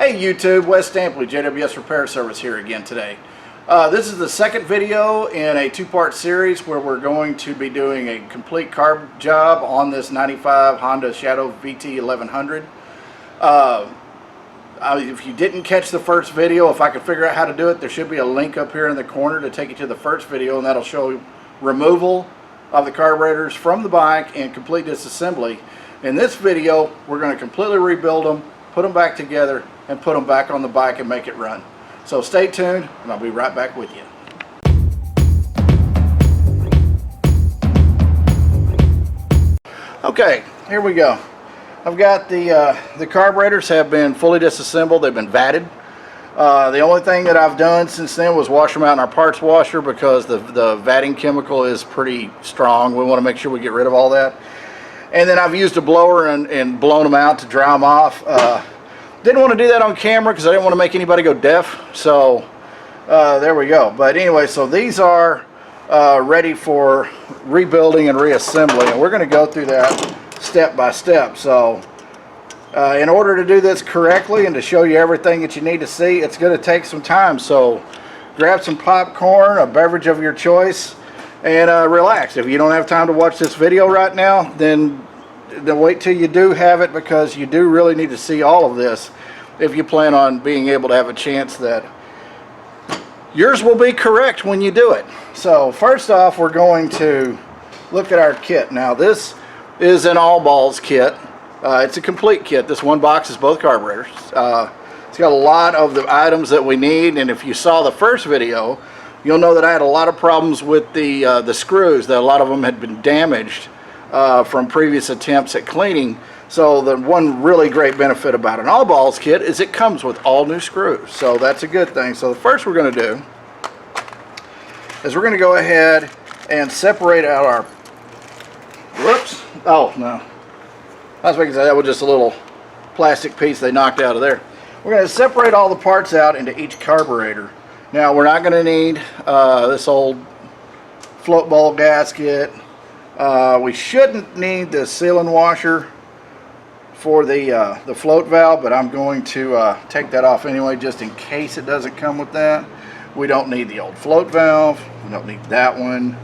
Hey YouTube, Wes Stampley, JWS Repair Service here again today. This is the second video in a two-part series where we're going to be doing a complete carb job on this 95 Honda Shadow VT 1100. If you didn't catch the first video, if I could figure out how to do it, there should be a link up here in the corner to take you to the first video, and that'll show removal of the carburetors from the bike and complete disassembly. In this video, we're going to completely rebuild them, put them back together, and put them back on the bike and make it run. So stay tuned, and I'll be right back with you. Okay, here we go. I've got the carburetors have been fully disassembled. They've been vatted. The only thing that I've done since then was wash them out in our parts washer because the vatting chemical is pretty strong. We want to make sure we get rid of all that. And then I've used a blower and blown them out to dry them off. Didn't want to do that on camera because I didn't want to make anybody go deaf. So there we go. But anyway, so these are ready for rebuilding and reassembly, and we're going to go through that step by step. So in order to do this correctly and to show you everything that you need to see, it's going to take some time. So grab some popcorn, a beverage of your choice, and relax. If you don't have time to watch this video right now, then wait till you do have it, because you do really need to see all of this if you plan on being able to have a chance that yours will be correct when you do it. So first off, we're going to look at our kit. Now this is an all balls kit. It's a complete kit. This one box is both carburetors. It's got a lot of the items that we need, and if you saw the first video, you'll know that I had a lot of problems with the screws, that a lot of them had been damaged from previous attempts at cleaning. So the one really great benefit about an all balls kit is it comes with all new screws, so that's a good thing. So the first we're going to do is we're going to go ahead and separate out our, whoops, oh no, I was thinking that was just a little plastic piece they knocked out of there. We're going to separate all the parts out into each carburetor. Now we're not going to need this old float ball gasket. We shouldn't need the sealing washer for the float valve, but I'm going to take that off anyway, just in case it doesn't come with that. We don't need the old float valve. We don't need that one.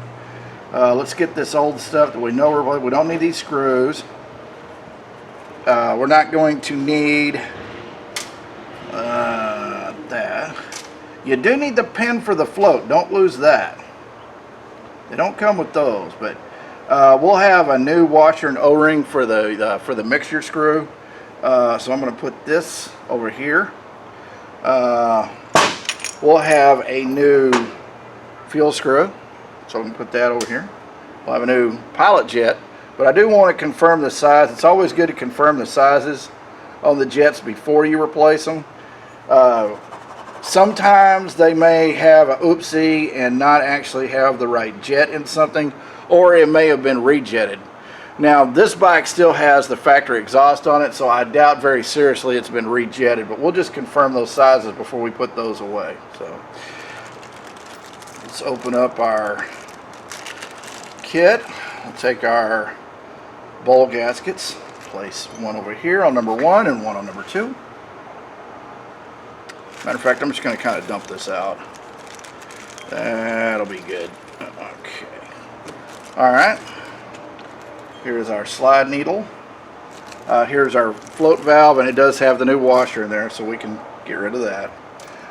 Let's get this old stuff that we know we don't need these screws. We're not going to need that. You do need the pin for the float. Don't lose that. They don't come with those, but we'll have a new washer and O-ring for the mixture screw. So I'm going to put this over here. We'll have a new fuel screw, so we can put that over here. We'll have a new pilot jet, but I do want to confirm the size. It's always good to confirm the sizes on the jets before you replace them. Sometimes they may have a oopsie and not actually have the right jet in something, or it may have been rejetted. Now this bike still has the factory exhaust on it, so I doubt very seriously it's been rejetted, but we'll just confirm those sizes before we put those away. So let's open up our kit. We'll take our bowl gaskets, place one over here on number 1 and one on number 2. Matter of fact, I'm just going to kind of dump this out. That'll be good. Okay. Alright. Here's our slide needle. Here's our float valve, and it does have the new washer in there, so we can get rid of that.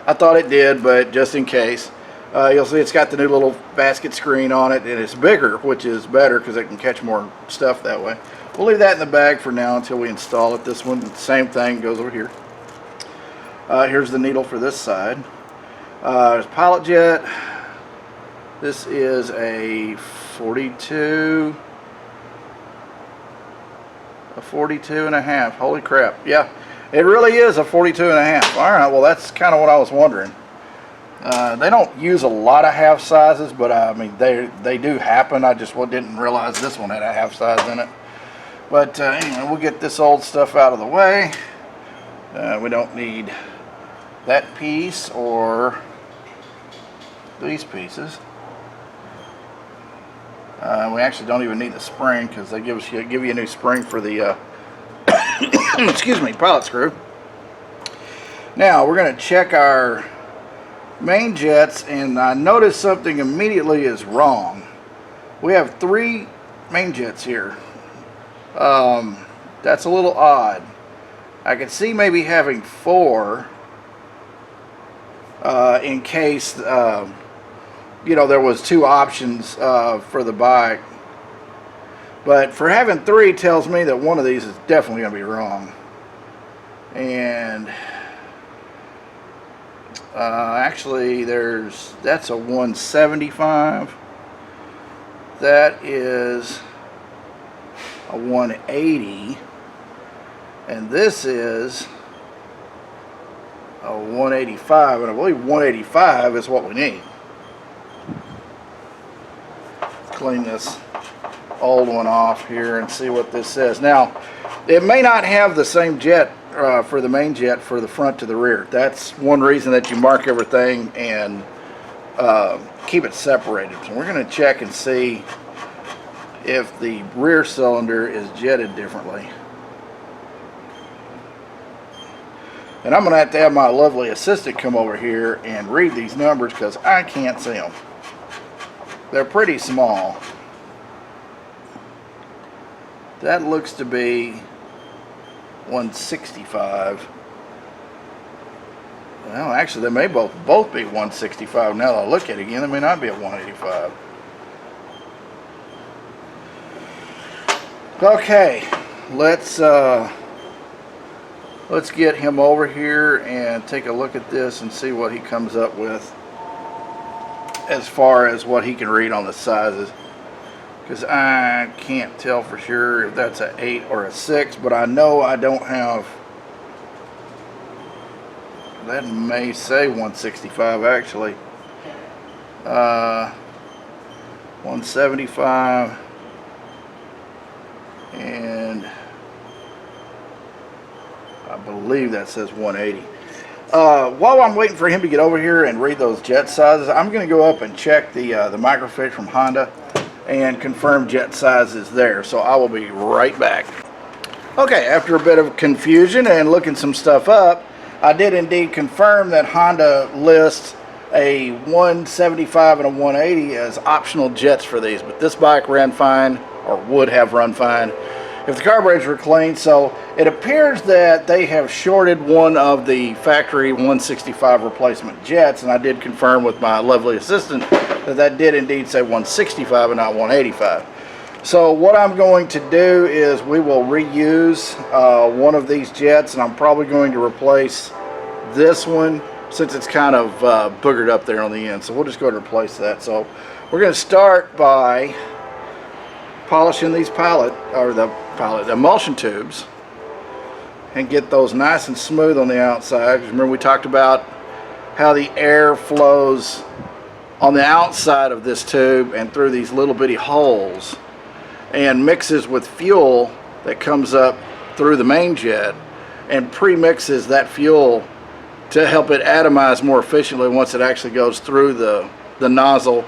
I thought it did, but just in case. You'll see it's got the new little basket screen on it, and it's bigger, which is better because it can catch more stuff that way. We'll leave that in the bag for now until we install it. This one, the same thing, goes over here. Here's the needle for this side. There's pilot jet. This is a 42 and a half. Holy crap. Yeah, it really is a 42 and a half. All right, well that's kind of what I was wondering. They don't use a lot of half sizes, but I mean they do happen. I just didn't realize this one had a half size in it. But anyway, we'll get this old stuff out of the way. We don't need that piece or these pieces. We actually don't even need the spring because they give you a new spring for the excuse me, pilot screw. Now we're going to check our main jets, and I noticed something immediately is wrong. We have 3 main jets here. That's a little odd. I could see maybe having 4 in case you know, there was 2 options for the bike. But for having 3 tells me that one of these is definitely going to be wrong. And actually that's a 175. That is a 180. And this is a 185. And I believe 185 is what we need. Let's clean this old one off here and see what this says. Now, it may not have the same jet for the main jet for the front to the rear. That's one reason that you mark everything and keep it separated. So we're going to check and see if the rear cylinder is jetted differently. And I'm going to have my lovely assistant come over here and read these numbers because I can't see them. They're pretty small. That looks to be 165. Well, actually, they may both be 165. Now that I look at it again, they may not be at 185. Okay, let's get him over here and take a look at this and see what he comes up with as far as what he can read on the sizes. Because I can't tell for sure if that's an 8 or a 6, but I know I don't have, that may say 165 actually. 175, and I believe that says 180. While I'm waiting for him to get over here and read those jet sizes, I'm going to go up and check the microfiche from Honda and confirm jet sizes there. So I will be right back. Okay, after a bit of confusion and looking some stuff up, I did indeed confirm that Honda lists a 175 and a 180 as optional jets for these, but this bike ran fine, or would have run fine if the carburetors were clean. So it appears that they have shorted one of the factory 165 replacement jets, and I did confirm with my lovely assistant that did indeed say 165 and not 185. So what I'm going to do is we will reuse one of these jets, and I'm probably going to replace this one since it's kind of boogered up there on the end. So we'll just go ahead and replace that. So we're going to start by polishing these the emulsion tubes and get those nice and smooth on the outside. Remember, we talked about how the air flows on the outside of this tube and through these little bitty holes and mixes with fuel that comes up through the main jet and pre-mixes that fuel to help it atomize more efficiently once it actually goes through the nozzle,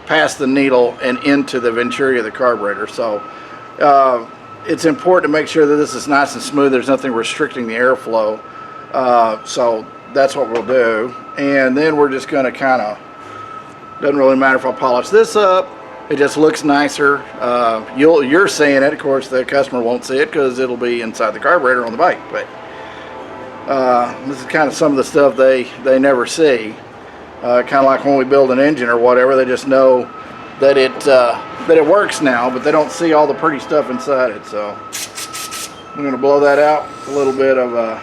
past the needle, and into the venturi of the carburetor. So it's important to make sure that this is nice and smooth. There's nothing restricting the airflow. So that's what we'll do. And then we're just going to kind of, doesn't really matter if I polish this up. It just looks nicer. You're seeing it. Of course, the customer won't see it because it'll be inside the carburetor on the bike. But this is kind of some of the stuff they never see. Kind of like when we build an engine or whatever, they just know that it works now, but they don't see all the pretty stuff inside it. So I'm going to blow that out with a little bit of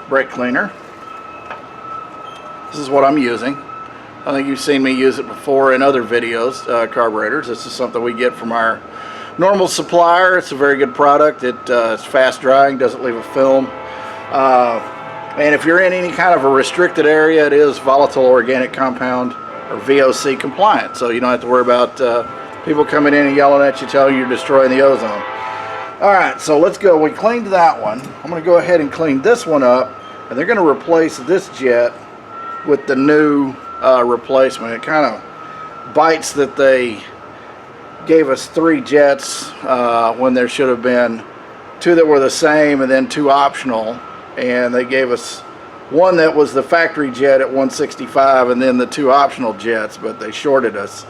brake cleaner. This is what I'm using. I think you've seen me use it before in other videos, carburetors. This is something we get from our normal supplier. It's a very good product. It's fast drying, doesn't leave a film. And if you're in any kind of a restricted area, it is volatile organic compound or VOC compliant. So you don't have to worry about people coming in and yelling at you, telling you you're destroying the ozone. Alright, so let's go. We cleaned that one. I'm going to go ahead and clean this one up. And they're going to replace this jet with the new replacement. It kind of bites that they gave us 3 jets when there should have been 2 that were the same and then 2 optional. and they gave us one that was the factory jet at 165 and then the 2 optional jets, but they shorted us.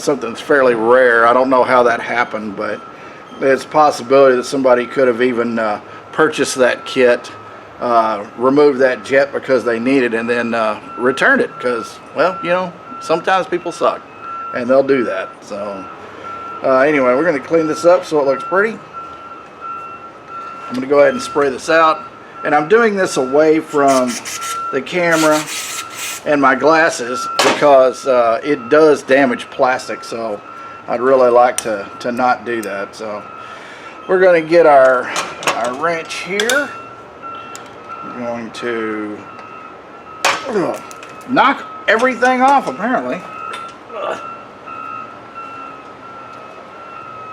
Something that's fairly rare. I don't know how that happened, but there's a possibility that somebody could have even purchased that kit, removed that jet because they need it, and then returned it because, well, you know, sometimes people suck and they'll do that. So anyway, we're going to clean this up so it looks pretty. I'm going to go ahead and spray this out, and I'm doing this away from the camera and my glasses because it does damage plastic, so I'd really like to not do that. So we're going to get our wrench here. We're going to knock everything off, apparently.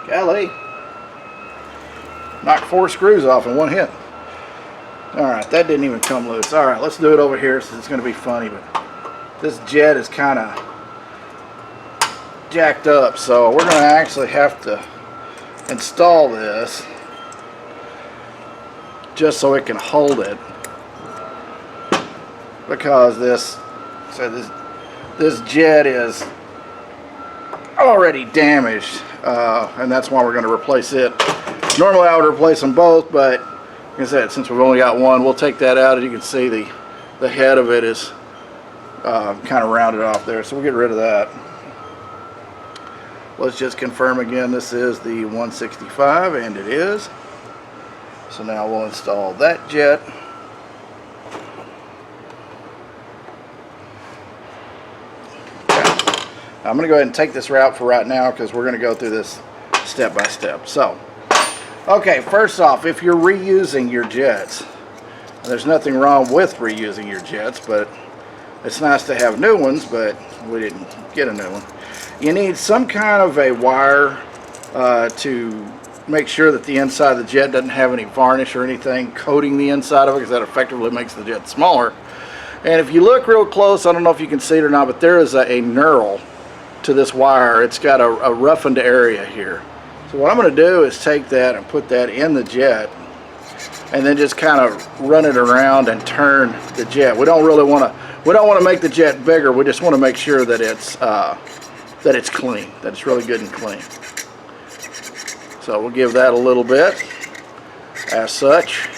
Golly. Knocked 4 screws off in one hit. Alright, that didn't even come loose. Alright, let's do it over here since it's going to be funny, but this jet is kind of jacked up, so we're going to actually have to install this just so it can hold it, because this jet is already damaged, and that's why we're going to replace it. Normally I would replace them both, but like I said, since we've only got one, we'll take that out. As you can see, the head of it is kind of rounded off there, so we'll get rid of that. Let's just confirm again, this is the 165, and it is. So now we'll install that jet. Okay. I'm going to go ahead and take this route for right now because we're going to go through this step by step. So, okay, first off, if you're reusing your jets, there's nothing wrong with reusing your jets, but it's nice to have new ones, but we didn't get a new one. You need some kind of a wire to make sure that the inside of the jet doesn't have any varnish or anything coating the inside of it, because that effectively makes the jet smaller. And if you look real close, I don't know if you can see it or not, but there is a knurl to this wire. It's got a roughened area here. So what I'm going to do is take that and put that in the jet, and then just kind of run it around and turn the jet. We don't really want to make the jet bigger. We just want to make sure that it's clean, that it's really good and clean. So we'll give that a little bit as such.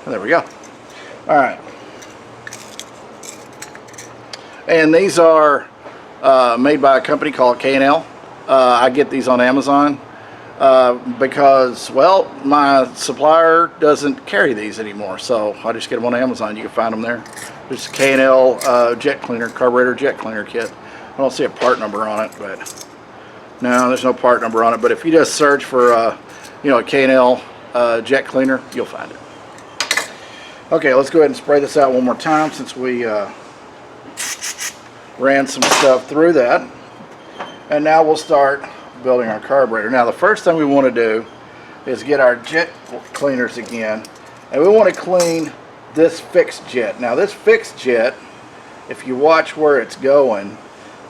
And there we go. All right. And these are made by a company called K&L. I get these on Amazon because, well, my supplier doesn't carry these anymore, so I just get them on Amazon. You can find them there. There's a K&L jet cleaner, carburetor jet cleaner kit. I don't see a part number on it, but no, there's no part number on it. But if you just search for, you know, a K&L jet cleaner, you'll find it. Okay, let's go ahead and spray this out one more time since we ran some stuff through that. And now we'll start building our carburetor. Now the first thing we want to do is get our jet cleaners again, and we want to clean this fixed jet. Now this fixed jet, if you watch where it's going,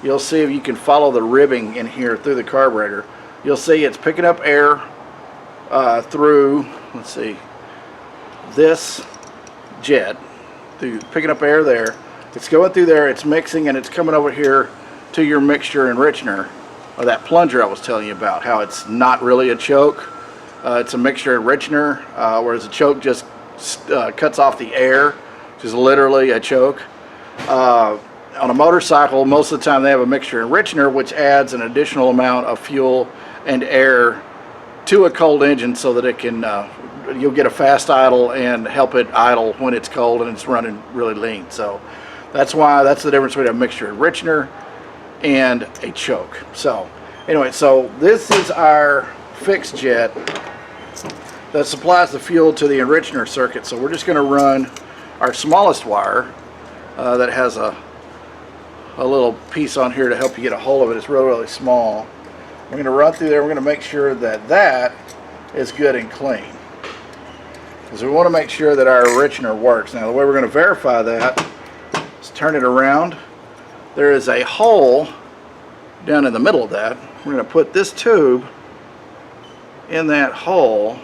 you'll see, if you can follow the ribbing in here through the carburetor, you'll see it's picking up air through, let's see, this jet, picking up air there. It's going through there, it's mixing, and it's coming over here to your mixture enrichener, or that plunger I was telling you about, how it's not really a choke. It's a mixture enrichener, whereas a choke just cuts off the air, which is literally a choke. On a motorcycle, most of the time they have a mixture enrichener, which adds an additional amount of fuel and air to a cold engine so that it can, you'll get a fast idle and help it idle when it's cold and it's running really lean. So that's the difference between a mixture enrichener and a choke. So anyway, so this is our fixed jet that supplies the fuel to the enrichener circuit. So we're just going to run our smallest wire that has a little piece on here to help you get a hold of it. It's really, really small. We're going to run through there. We're going to make sure that that is good and clean, because we want to make sure that our enrichener works. Now the way we're going to verify that is turn it around. There is a hole down in the middle of that. We're going to put this tube in that hole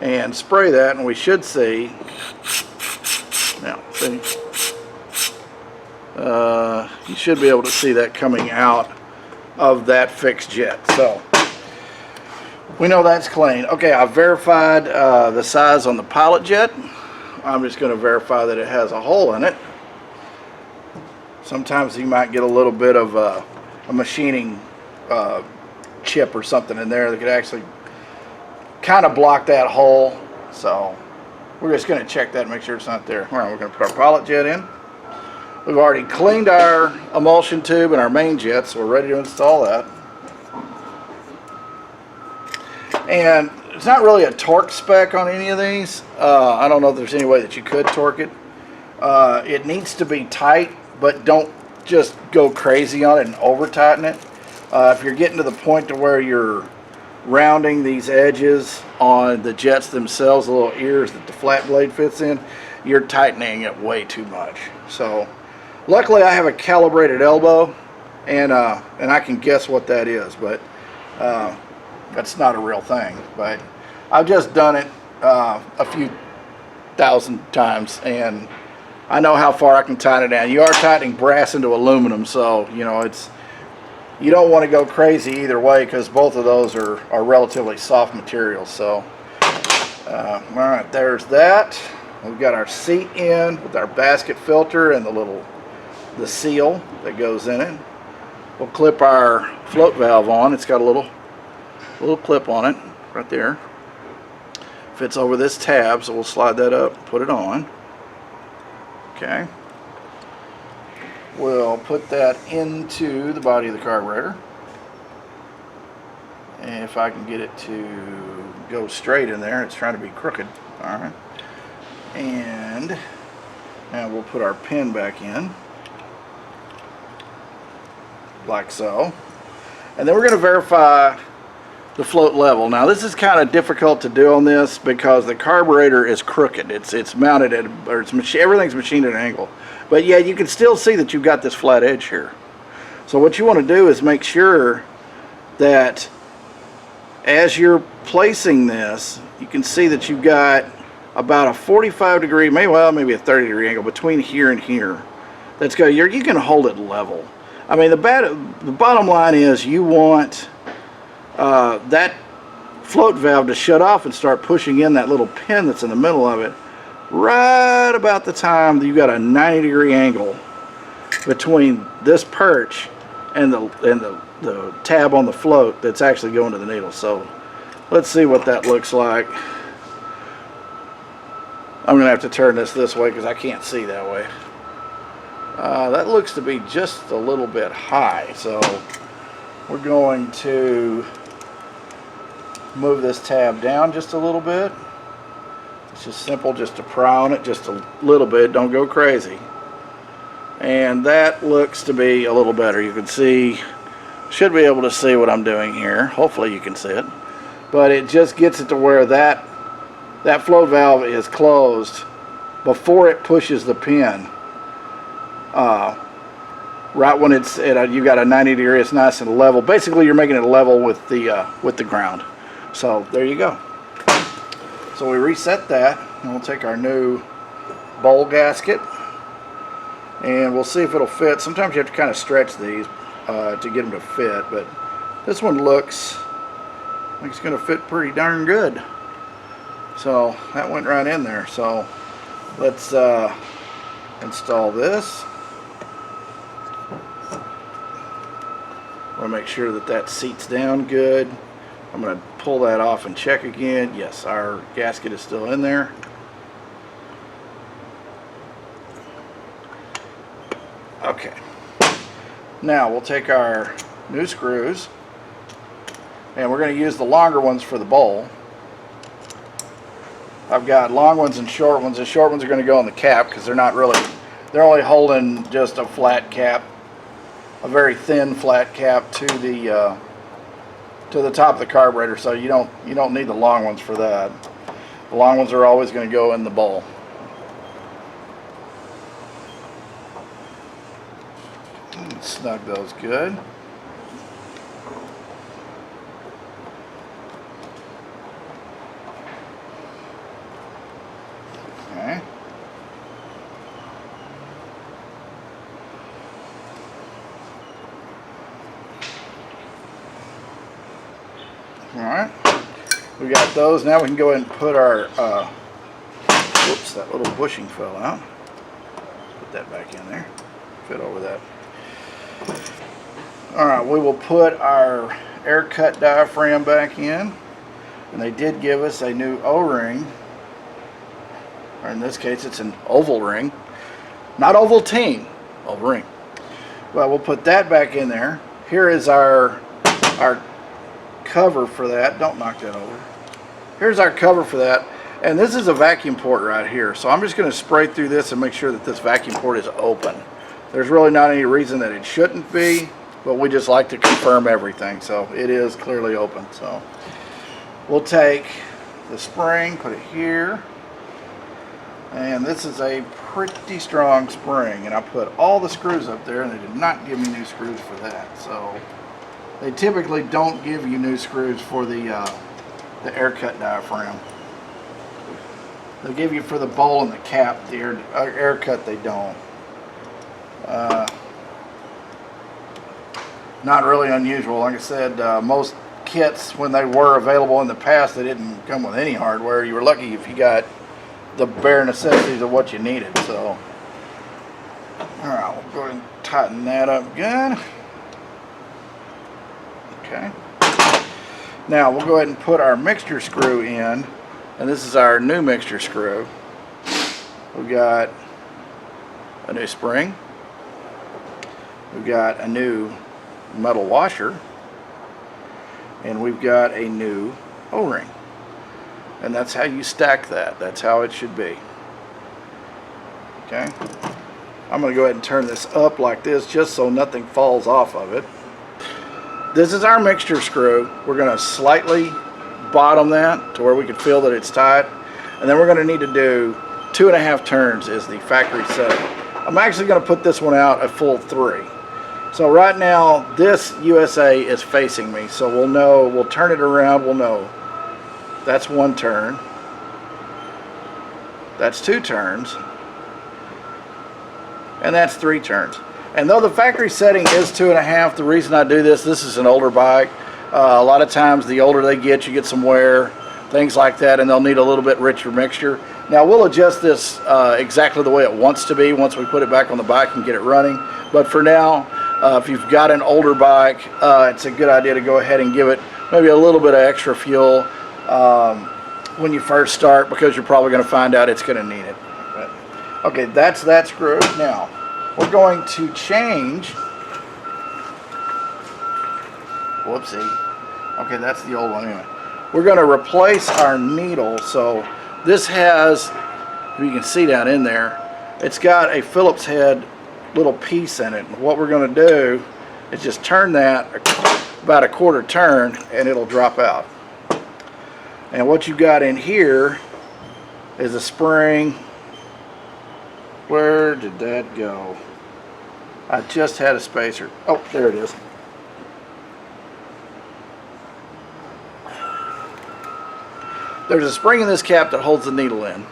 and spray that, and we should see, now see, you should be able to see that coming out of that fixed jet. So we know that's clean. Okay, I verified the size on the pilot jet. I'm just going to verify that it has a hole in it. Sometimes you might get a little bit of a machining chip or something in there that could actually kind of block that hole. So we're just going to check that and make sure it's not there. All right, we're going to put our pilot jet in. We've already cleaned our emulsion tube and our main jet, so we're ready to install that. And it's not really a torque spec on any of these. I don't know if there's any way that you could torque it. It needs to be tight, but don't just go crazy on it and over tighten it. If you're getting to the point to where you're rounding these edges on the jets themselves, the little ears that the flat blade fits in, you're tightening it way too much. So luckily I have a calibrated elbow, and I can guess what that is, but that's not a real thing. But I've just done it a few thousand times, and I know how far I can tighten it down. You are tightening brass into aluminum, so you know you don't want to go crazy either way, because both of those are relatively soft materials. So all right, there's that. We've got our seat in with our basket filter and the seal that goes in it. We'll clip our float valve on. It's got a little clip on it right there. Fits over this tab, so we'll slide that up, put it on. Okay. We'll put that into the body of the carburetor. And if I can get it to go straight in there, it's trying to be crooked. All right. And now we'll put our pin back in, like so. And then we're going to verify the float level. Now this is kind of difficult to do on this because the carburetor is crooked. It's mounted at, or everything's machined at an angle. But yeah, you can still see that you've got this flat edge here. So what you want to do is make sure that as you're placing this, you can see that you've got about a 45 degree, maybe a 30 degree angle between here and here. That's good. You can hold it level. I mean, the bottom line is you want that float valve to shut off and start pushing in that little pin that's in the middle of it right about the time that you've got a 90 degree angle between this perch and the tab on the float that's actually going to the needle. So let's see what that looks like. I'm gonna have to turn this way because I can't see that way. That looks to be just a little bit high, so we're going to move this tab down just a little bit. It's just simple, just to pry on it just a little bit, don't go crazy. And that looks to be a little better. You can see, should be able to see what I'm doing here. Hopefully you can see it. But it just gets it to where that float valve is closed before it pushes the pin. Right when it's you got a 90 degree, it's nice and level. Basically, you're making it level with the ground. So there you go. So we reset that, and we'll take our new bowl gasket, and we'll see if it'll fit. Sometimes you have to kind of stretch these to get them to fit, but this one looks like it's going to fit pretty darn good. So that went right in there. So let's install this. I want to make sure that seats down good. I'm going to pull that off and check again. Yes, our gasket is still in there. Okay. Now we'll take our new screws, and we're going to use the longer ones for the bowl. I've got long ones and short ones. The short ones are going to go on the cap because they're only holding just a flat cap, a very thin flat cap to the top of the carburetor. So you don't need the long ones for that. The long ones are always going to go in the bowl. Snug those good. Alright, we got those. Now we can go ahead and put our, whoops, that little bushing fell out. Put that back in there, fit over that. Alright, we will put our air cut diaphragm back in. And they did give us a new O-ring, or in this case it's an oval ring. Not Ovaltine, oval ring. Well, we'll put that back in there. Here is our cover for that. Don't knock that over. Here's our cover for that. And this is a vacuum port right here. So I'm just going to spray through this and make sure that this vacuum port is open. There's really not any reason that it shouldn't be, but we just like to confirm everything. So it is clearly open. So we'll take the spring, put it here. And this is a pretty strong spring, and I put all the screws up there, and they did not give me new screws for that. So they typically don't give you new screws for the air cut diaphragm. They give you for the bowl and the cap. The air cut they don't. Not really unusual. Like I said, most kits, when they were available in the past, they didn't come with any hardware. You were lucky if you got the bare necessities of what you needed. So alright, we'll go ahead and tighten that up good. Okay, now we'll go ahead and put our mixture screw in, and this is our new mixture screw. We've got a new spring, we've got a new metal washer, and we've got a new O-ring. And that's how you stack that. That's how it should be. Okay. I'm going to go ahead and turn this up like this just so nothing falls off of it. This is our mixture screw. We're going to slightly bottom that to where we can feel that it's tight. And then we're going to need to do 2.5 turns is the factory setting. I'm actually going to put this one out a full 3. So right now this USA is facing me. So we'll know, we'll turn it around, we'll know. That's 1 turn. That's 2 turns. And that's 3 turns. And though the factory setting is 2.5, the reason I do this is an older bike. A lot of times the older they get, you get some wear, things like that, and they'll need a little bit richer mixture. Now we'll adjust this exactly the way it wants to be once we put it back on the bike and get it running. But for now, if you've got an older bike, it's a good idea to go ahead and give it maybe a little bit of extra fuel when you first start, because you're probably going to find out it's going to need it. But, okay, that's that screw. Now we're going to change. Whoopsie. Okay, that's the old one anyway. We're going to replace our needle. So this has, you can see down in there, it's got a Phillips head little piece in it. And what we're going to do is just turn that about a 1/4 turn and it'll drop out. And what you got in here is a spring. Where did that go? I just had a spacer. Oh, there it is. There's a spring in this cap that holds the needle in.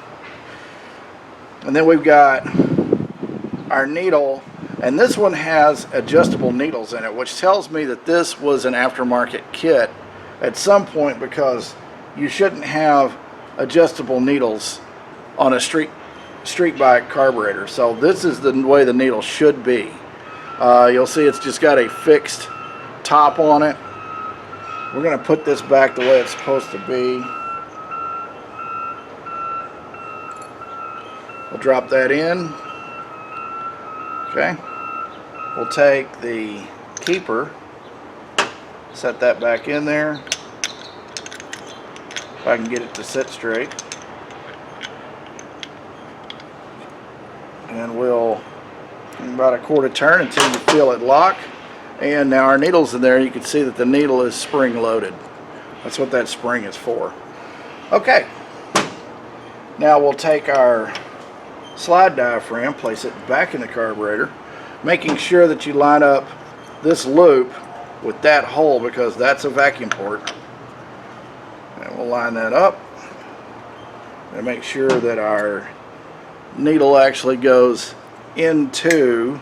And then we've got our needle, and this one has adjustable needles in it, which tells me that this was an aftermarket kit at some point, because you shouldn't have adjustable needles on a street bike carburetor. So this is the way the needle should be. You'll see it's just got a fixed top on it. We're going to put this back the way it's supposed to be. We'll drop that in. Okay. We'll take the keeper, set that back in there. If I can get it to sit straight. And we'll about a 1/4 turn until you feel it lock. And now our needle's in there. You can see that the needle is spring loaded. That's what that spring is for. Okay. Now we'll take our slide diaphragm, place it back in the carburetor, making sure that you line up this loop with that hole, because that's a vacuum port. And we'll line that up and make sure that our needle actually goes into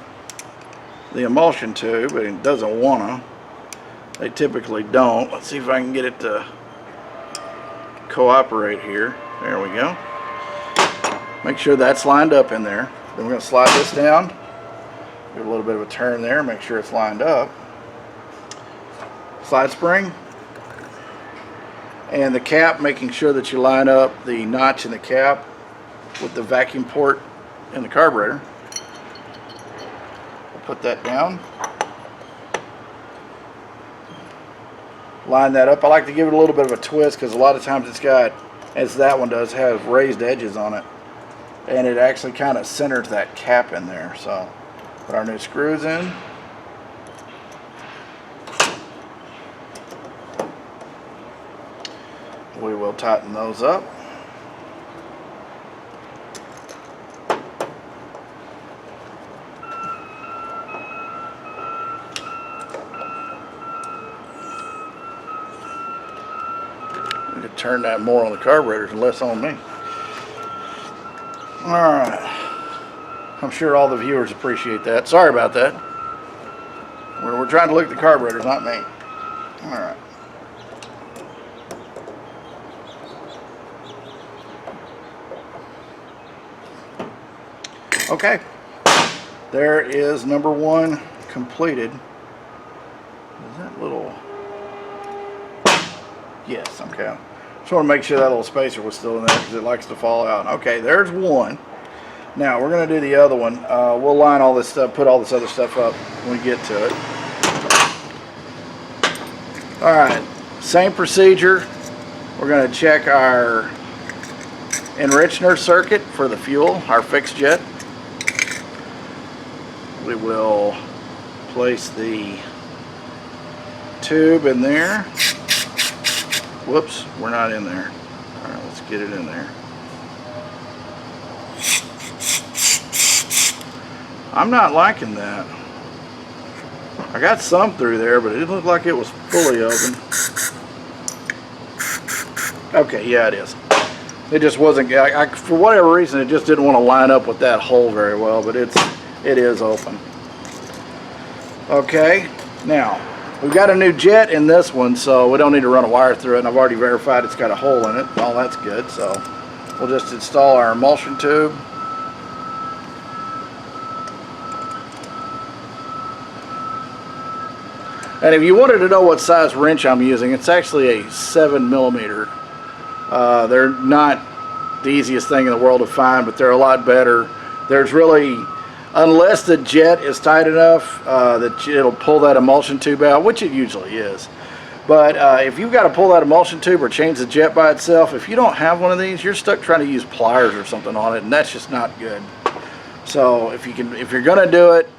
the emulsion tube, but it doesn't want to. They typically don't. Let's see if I can get it to cooperate here. There we go. Make sure that's lined up in there. Then we're going to slide this down. Give it a little bit of a turn there. Make sure it's lined up. Slide spring. And the cap, making sure that you line up the notch in the cap with the vacuum port in the carburetor. We'll put that down. Line that up. I like to give it a little bit of a twist because a lot of times it's got, as that one does, have raised edges on it. And it actually kind of centers that cap in there. So put our new screws in. We will tighten those up. We could turn that more on the carburetors and less on me. Alright. I'm sure all the viewers appreciate that. Sorry about that. We're trying to look at the carburetors, not me. Alright. Okay, there is number one completed. Is that little? Yes, okay. Just want to make sure that little spacer was still in there because it likes to fall out. Okay, there's one. Now we're going to do the other one. We'll line all this stuff, put all this other stuff up when we get to it. All right, same procedure. We're going to check our enricher circuit for the fuel, our fixed jet. We will place the tube in there. Whoops, we're not in there. All right, let's get it in there. I'm not liking that. I got some through there, but it didn't look like it was fully open. Okay, yeah, it is. It just wasn't, for whatever reason, it just didn't want to line up with that hole very well, but it is open. Okay, now we've got a new jet in this one, so we don't need to run a wire through it, and I've already verified it's got a hole in it. All that's good, so we'll just install our emulsion tube. And if you wanted to know what size wrench I'm using, it's actually a 7mm. They're not the easiest thing in the world to find, but they're a lot better. There's really, unless the jet is tight enough that it'll pull that emulsion tube out, which it usually is. But if you've got to pull that emulsion tube or change the jet by itself, if you don't have one of these, you're stuck trying to use pliers or something on it, and that's just not good. So if you're going to do it,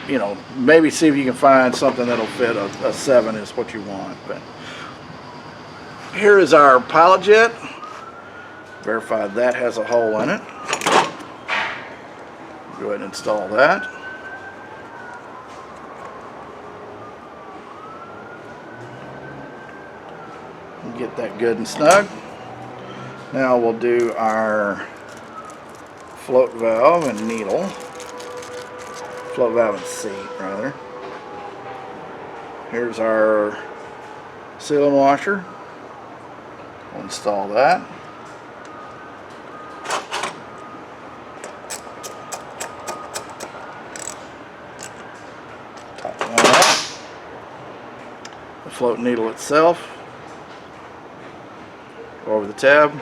you know, maybe see if you can find something that'll fit a 7 is what you want. But here is our pilot jet. Verify that has a hole in it. Go ahead and install that. Get that good and snug. Now we'll do our float valve and needle. Float valve and seat, rather. Here's our sealing washer. We'll install that. Tighten that up. The float needle itself. Go over the tab.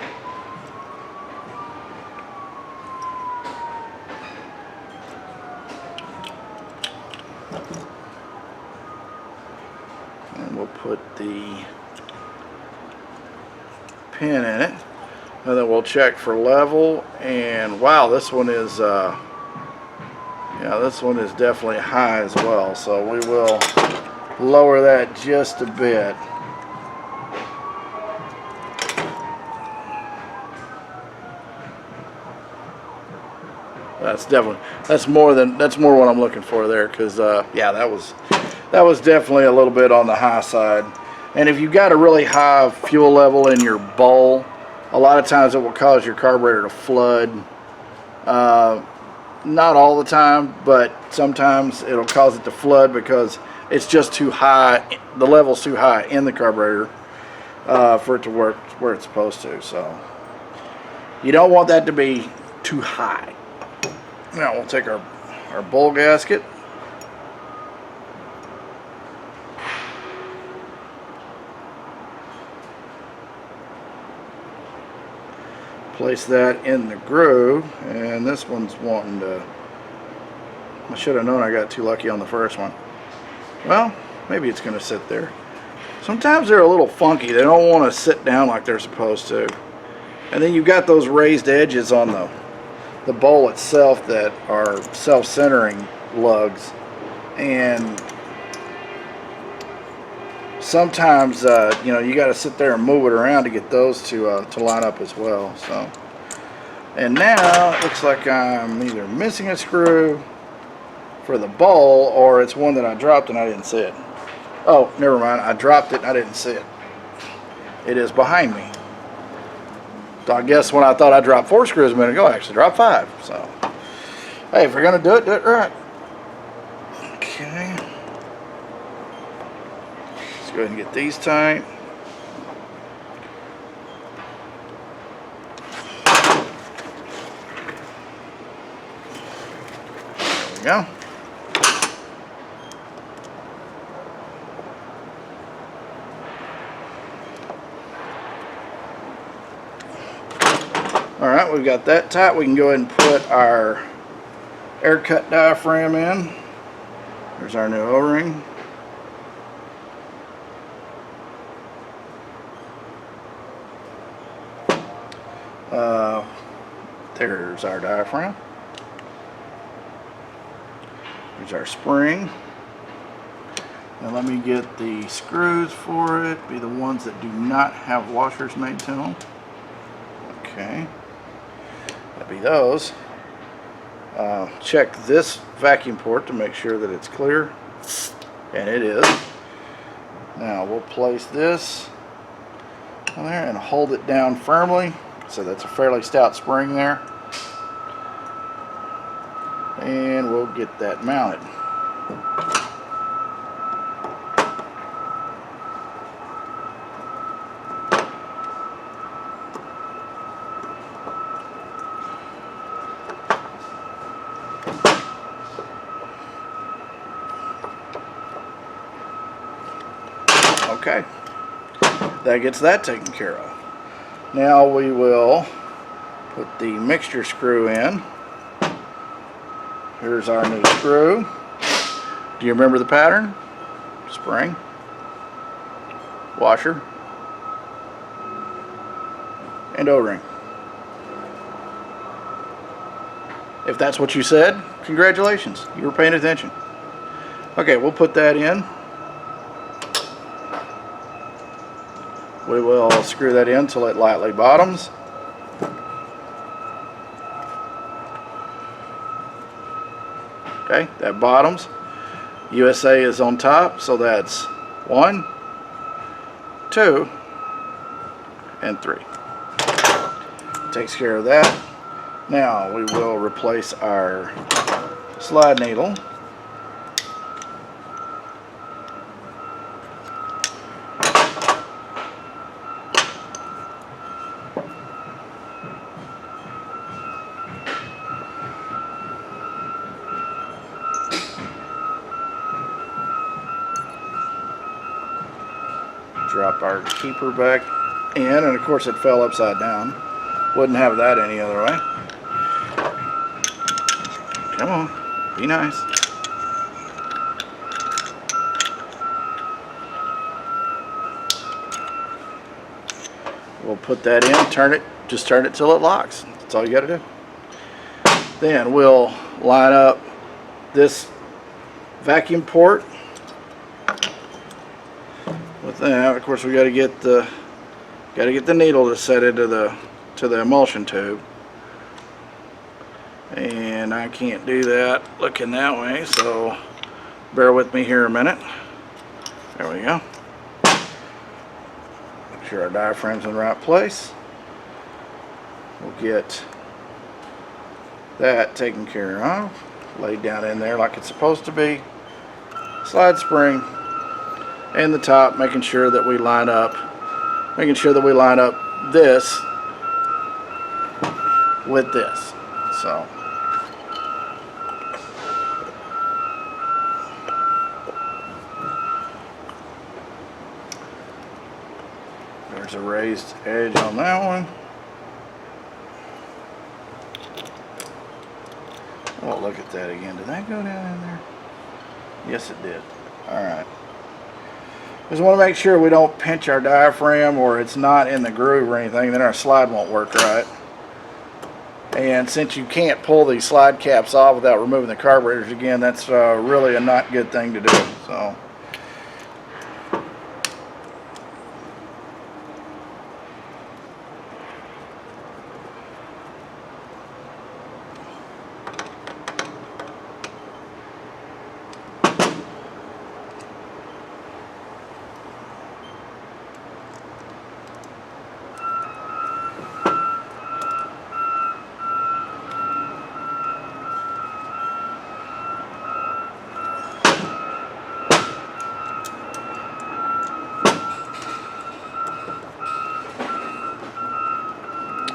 And we'll put the pin in it, and then we'll check for level. And wow, this one is yeah, this one is definitely high as well, so we will lower that just a bit. That's more what I'm looking for there, because yeah, that was definitely a little bit on the high side. And if you've got a really high fuel level in your bowl, a lot of times it will cause your carburetor to flood. Not all the time, but sometimes it'll cause it to flood because it's just too high. The level's too high in the carburetor. for it to work where it's supposed to. So you don't want that to be too high. Now we'll take our bowl gasket. Place that in the groove, and this one's wanting to, I should have known I got too lucky on the first one. Well, maybe it's going to sit there. Sometimes they're a little funky. They don't want to sit down like they're supposed to. And then you've got those raised edges on the bowl itself that are self-centering lugs, and sometimes you know, you got to sit there and move it around to get those to line up as well. So, and now it looks like I'm either missing a screw for the bowl, or it's one that I dropped and I didn't see it. Oh, never mind, I dropped it and I didn't see it. It is behind me. So I guess when I thought I dropped 4 screws a minute ago, I actually dropped 5. So, hey, if we're gonna do it right. Okay. Let's go ahead and get these tight. There we go. Alright, we've got that tight. We can go ahead and put our air cut diaphragm in. There's our new O-ring. There's our diaphragm. There's our spring. Now let me get the screws for it. Be the ones that do not have washers made to them. Okay. That'd be those. Check this vacuum port to make sure that it's clear. And it is. Now we'll place this on there and hold it down firmly. So that's a fairly stout spring there. And we'll get that mounted. Okay, that gets that taken care of. Now we will put the mixture screw in. Here's our new screw. Do you remember the pattern? Spring, washer, and O-ring. If that's what you said, congratulations, you were paying attention. Okay, we'll put that in. We will screw that in until it lightly bottoms. Okay, that bottoms. USA is on top, so that's 1, 2, and 3. Takes care of that. Now we will replace our slide needle. Drop our keeper back in, and of course it fell upside down. Wouldn't have that any other way. Come on, be nice. We'll put that in, turn it, just turn it till it locks. That's all you got to do. Then we'll line up this vacuum port with that. Of course, we got to get the needle to set into the emulsion tube, and I can't do that looking that way, so bear with me here a minute. There we go. Make sure our diaphragm's in the right place. We'll get that taken care of, laid down in there like it's supposed to be. Slide spring and the top, making sure that we line up making sure that we line up this with this. So there's a raised edge on that one. Oh, look at that again. Did that go down in there? Yes, it did. Alright. Just want to make sure we don't pinch our diaphragm or it's not in the groove or anything, then our slide won't work right. And since you can't pull these slide caps off without removing the carburetors again, that's really a not good thing to do. So.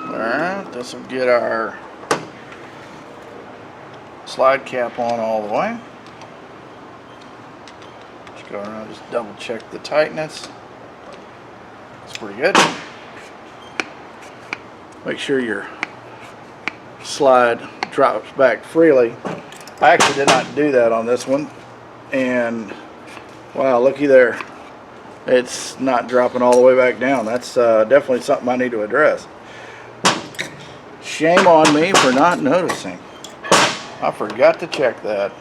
Alright, this will get our slide cap on all the way. Just go around, just double check the tightness. It's pretty good. Make sure your slide drops back freely. I actually did not do that on this one, and wow, looky there. It's not dropping all the way back down. That's definitely something I need to address. Shame on me for not noticing. I forgot to check that.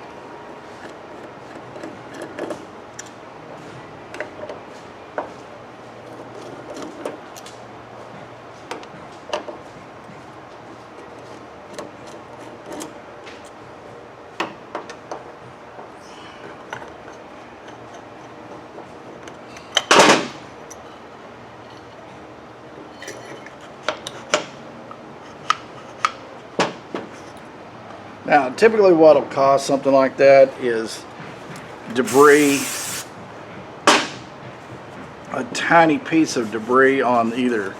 Now, typically what will cause something like that is debris, a tiny piece of debris on either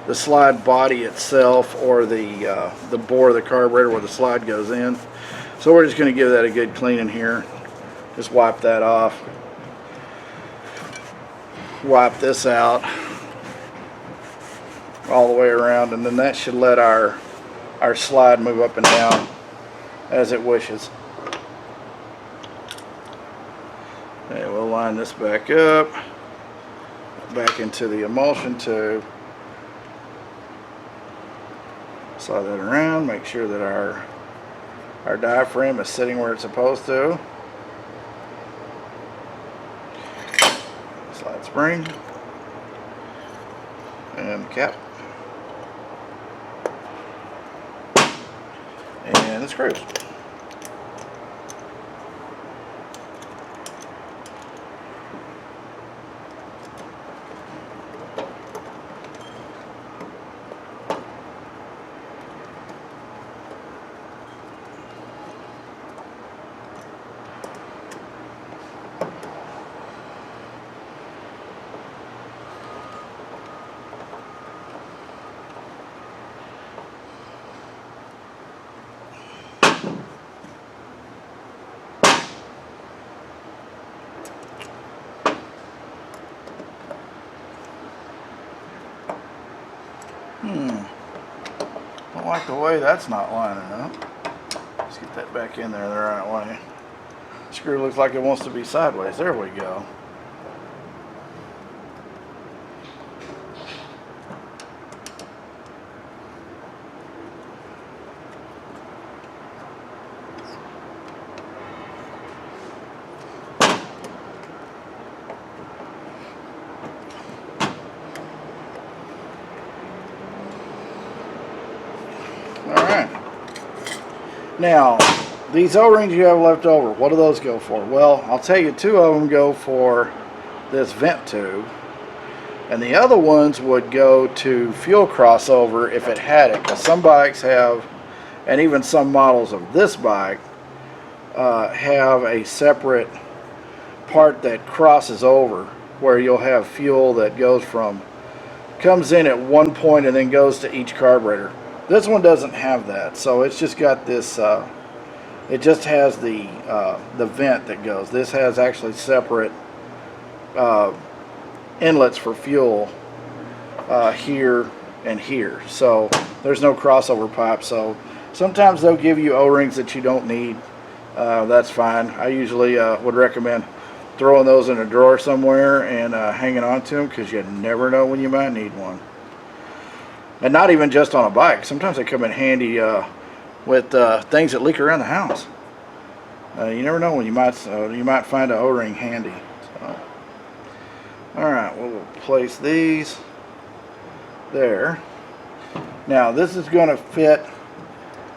the slide body itself or the bore of the carburetor where the slide goes in. So we're just going to give that a good cleaning here. Just wipe that off. Wipe this out all the way around, and then that should let our slide move up and down as it wishes. Okay, we'll line this back up, back into the emulsion tube. Slide that around, make sure that our diaphragm is sitting where it's supposed to. Slide spring and the cap and the screws. Don't like the way that's not lining up. Let's get that back in there the right way. The screw looks like it wants to be sideways. There we go. Now, these O-rings you have left over, what do those go for? Well, I'll tell you, 2 of them go for this vent tube, and the other ones would go to fuel crossover if it had it, because some bikes have, and even some models of this bike have a separate part that crosses over where you'll have fuel that goes from comes in at one point and then goes to each carburetor. This one doesn't have that, so it's just got this. It just has the vent that goes. This has actually separate inlets for fuel here and here, so there's no crossover pipe. So sometimes they'll give you O-rings that you don't need. That's fine. I usually would recommend throwing those in a drawer somewhere and hanging on to them, because you never know when you might need one. And not even just on a bike. Sometimes they come in handy with things that leak around the house. You never know when you might find an O-ring handy. So, all right, we'll place these there. Now this is going to fit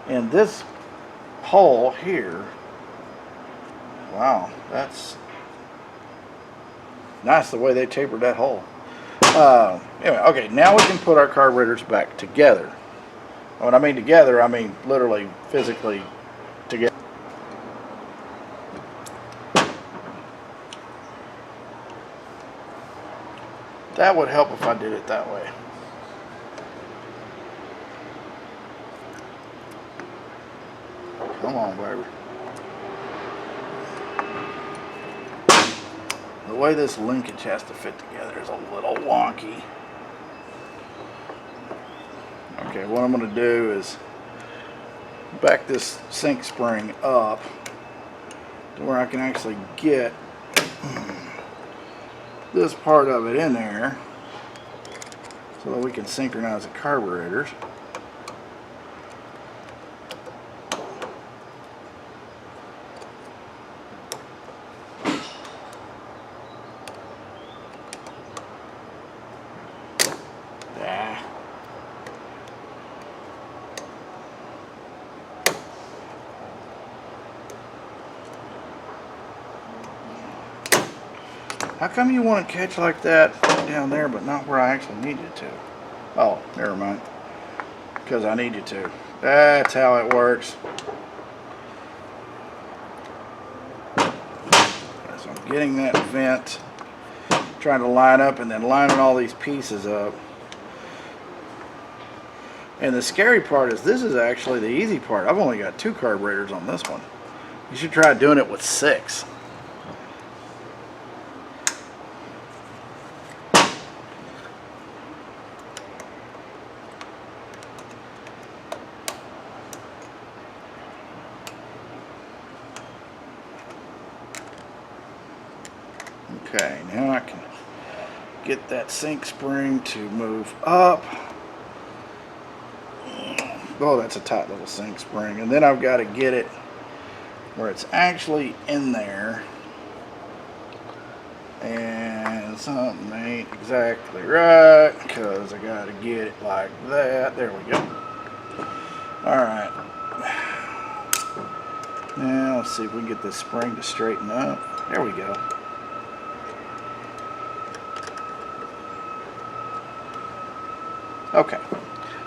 in this hole here. Wow, that's nice the way they tapered that hole. Anyway, okay, now we can put our carburetors back together. When I mean together, I mean literally, physically together. That would help if I did it that way. Come on, baby. The way this linkage has to fit together is a little wonky. Okay, what I'm going to do is back this sink spring up to where I can actually get this part of it in there so that we can synchronize the carburetors. How come you want to catch like that down there but not where I actually need you to? Oh, never mind. Because I need you to. That's how it works. So I'm getting that vent, trying to line up, and then lining all these pieces up. And the scary part is this is actually the easy part. I've only got 2 carburetors on this one. You should try doing it with 6. Okay, now I can get that sink spring to move up. Oh, that's a tight little sink spring. And then I've got to get it where it's actually in there. And something ain't exactly right because I got to get it like that. There we go. Alright. Now let's see if we can get this spring to straighten up. There we go. Okay,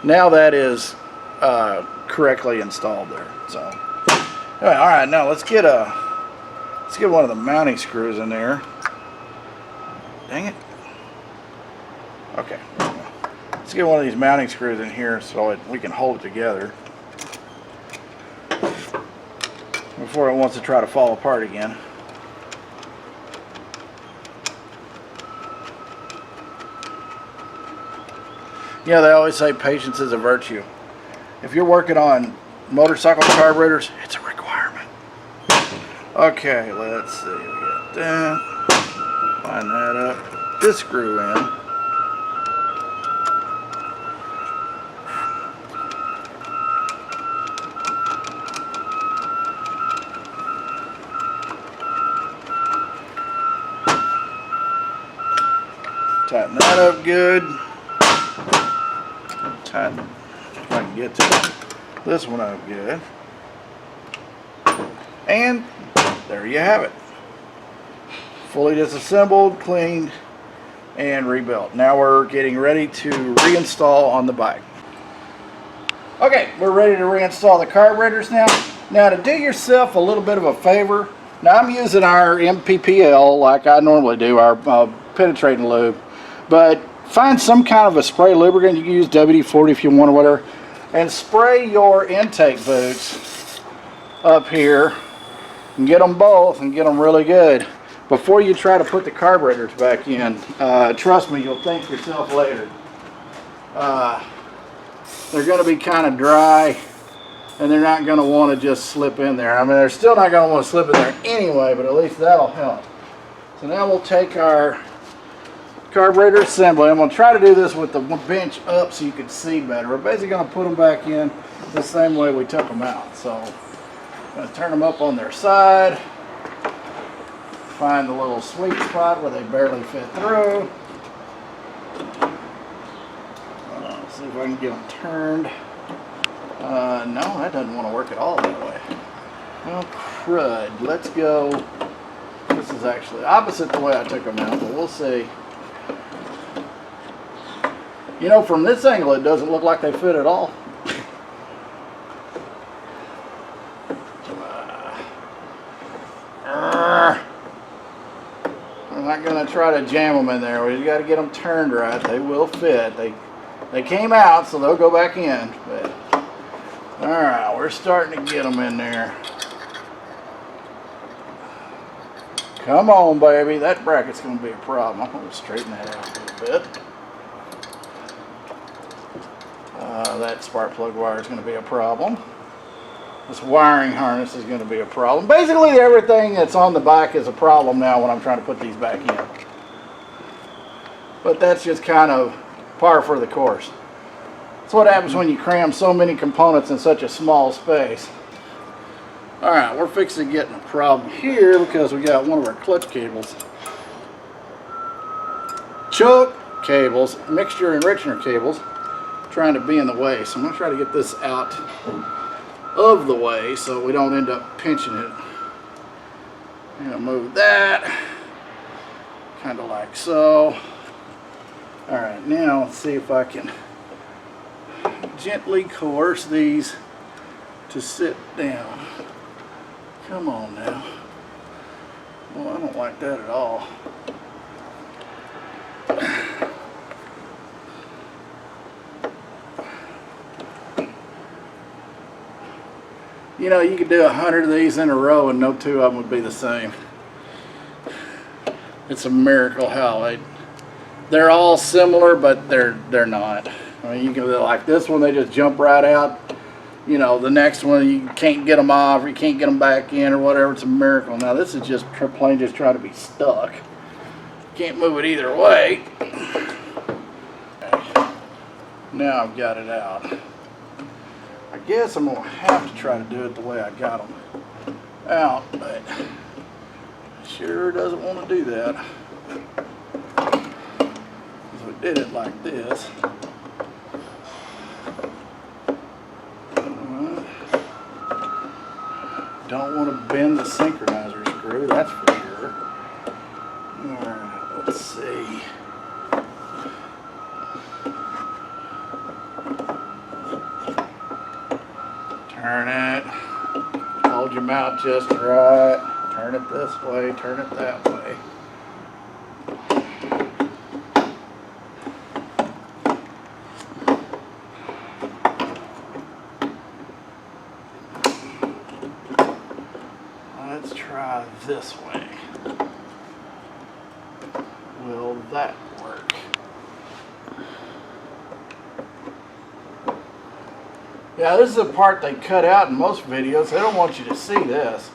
now that is correctly installed there. So, anyway, all right, now let's get one of the mounting screws in there. Dang it. Okay, let's get one of these mounting screws in here so we can hold it together before it wants to try to fall apart again. Yeah, they always say patience is a virtue. If you're working on motorcycle carburetors, it's a requirement. Okay, let's see. We got that. Line that up. Put this screw in. Tighten that up good. Tighten, if I can get to this one up good. And there you have it. Fully disassembled, cleaned, and rebuilt. Now we're getting ready to reinstall on the bike. Okay, we're ready to reinstall the carburetors now. Now to do yourself a little bit of a favor, now I'm using our MPPL like I normally do, our penetrating lube. But find some kind of a spray lubricant. You can use WD-40 if you want or whatever, and spray your intake boots up here and get them both and get them really good before you try to put the carburetors back in. Trust me, you'll thank yourself later. They're going to be kind of dry, and they're not going to want to just slip in there. I mean, they're still not going to want to slip in there anyway, but at least that'll help. So now we'll take our carburetor assembly. I'm going to try to do this with the bench up so you can see better. We're basically going to put them back in the same way we took them out. So I'm going to turn them up on their side, find the little sweet spot where they barely fit through. See if I can get them turned. No, that doesn't want to work at all that way. Well, crud. Let's go. This is actually opposite the way I took them out, but we'll see. You know, from this angle, it doesn't look like they fit at all. I'm not going to try to jam them in there. We got to get them turned right. They will fit. They came out, so they'll go back in. But all right, we're starting to get them in there. Come on, baby. That bracket's going to be a problem. I'm going to straighten that out a little bit. That spark plug wire is going to be a problem. This wiring harness is going to be a problem. Basically, everything that's on the bike is a problem now when I'm trying to put these back in. But that's just kind of par for the course. That's what happens when you cram so many components in such a small space. Alright, we're fixing getting a problem here because we got one of our clutch cables. Choke cables, mixture enricher cables, trying to be in the way. So I'm going to try to get this out of the way so we don't end up pinching it. I'm going to move that kind of like so. Alright, now let's see if I can gently coerce these to sit down. Come on now. Well, I don't like that at all. You know, you could do 100 of these in a row and no two of them would be the same. It's a miracle how they're all similar, but they're not. I mean, you can do like this one, they just jump right out. You know, the next one you can't get them off, or you can't get them back in, or whatever. It's a miracle. Now this is just plain just trying to be stuck. Can't move it either way. Okay. Now I've got it out. I guess I'm gonna have to try to do it the way I got them out, but sure doesn't want to do that. So we did it like this. Don't want to bend the synchronizer screw, that's for sure. Alright, let's see. Turn it. Hold your mount just right. Turn it this way, turn it that way. Let's try this way. Will that work? Yeah, this is the part they cut out in most videos. They don't want you to see this,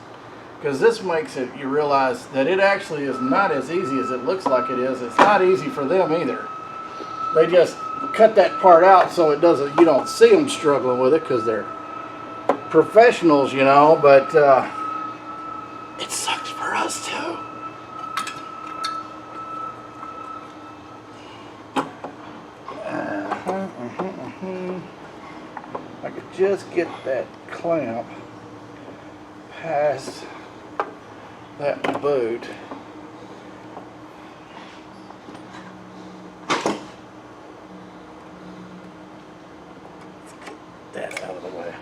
because this makes it, you realize that it actually is not as easy as it looks like it is. It's not easy for them either. They just cut that part out so it doesn't, you don't see them struggling with it because they're professionals, you know, but it sucks for us too. I could just get that clamp past that boot. Let's get that out of the way.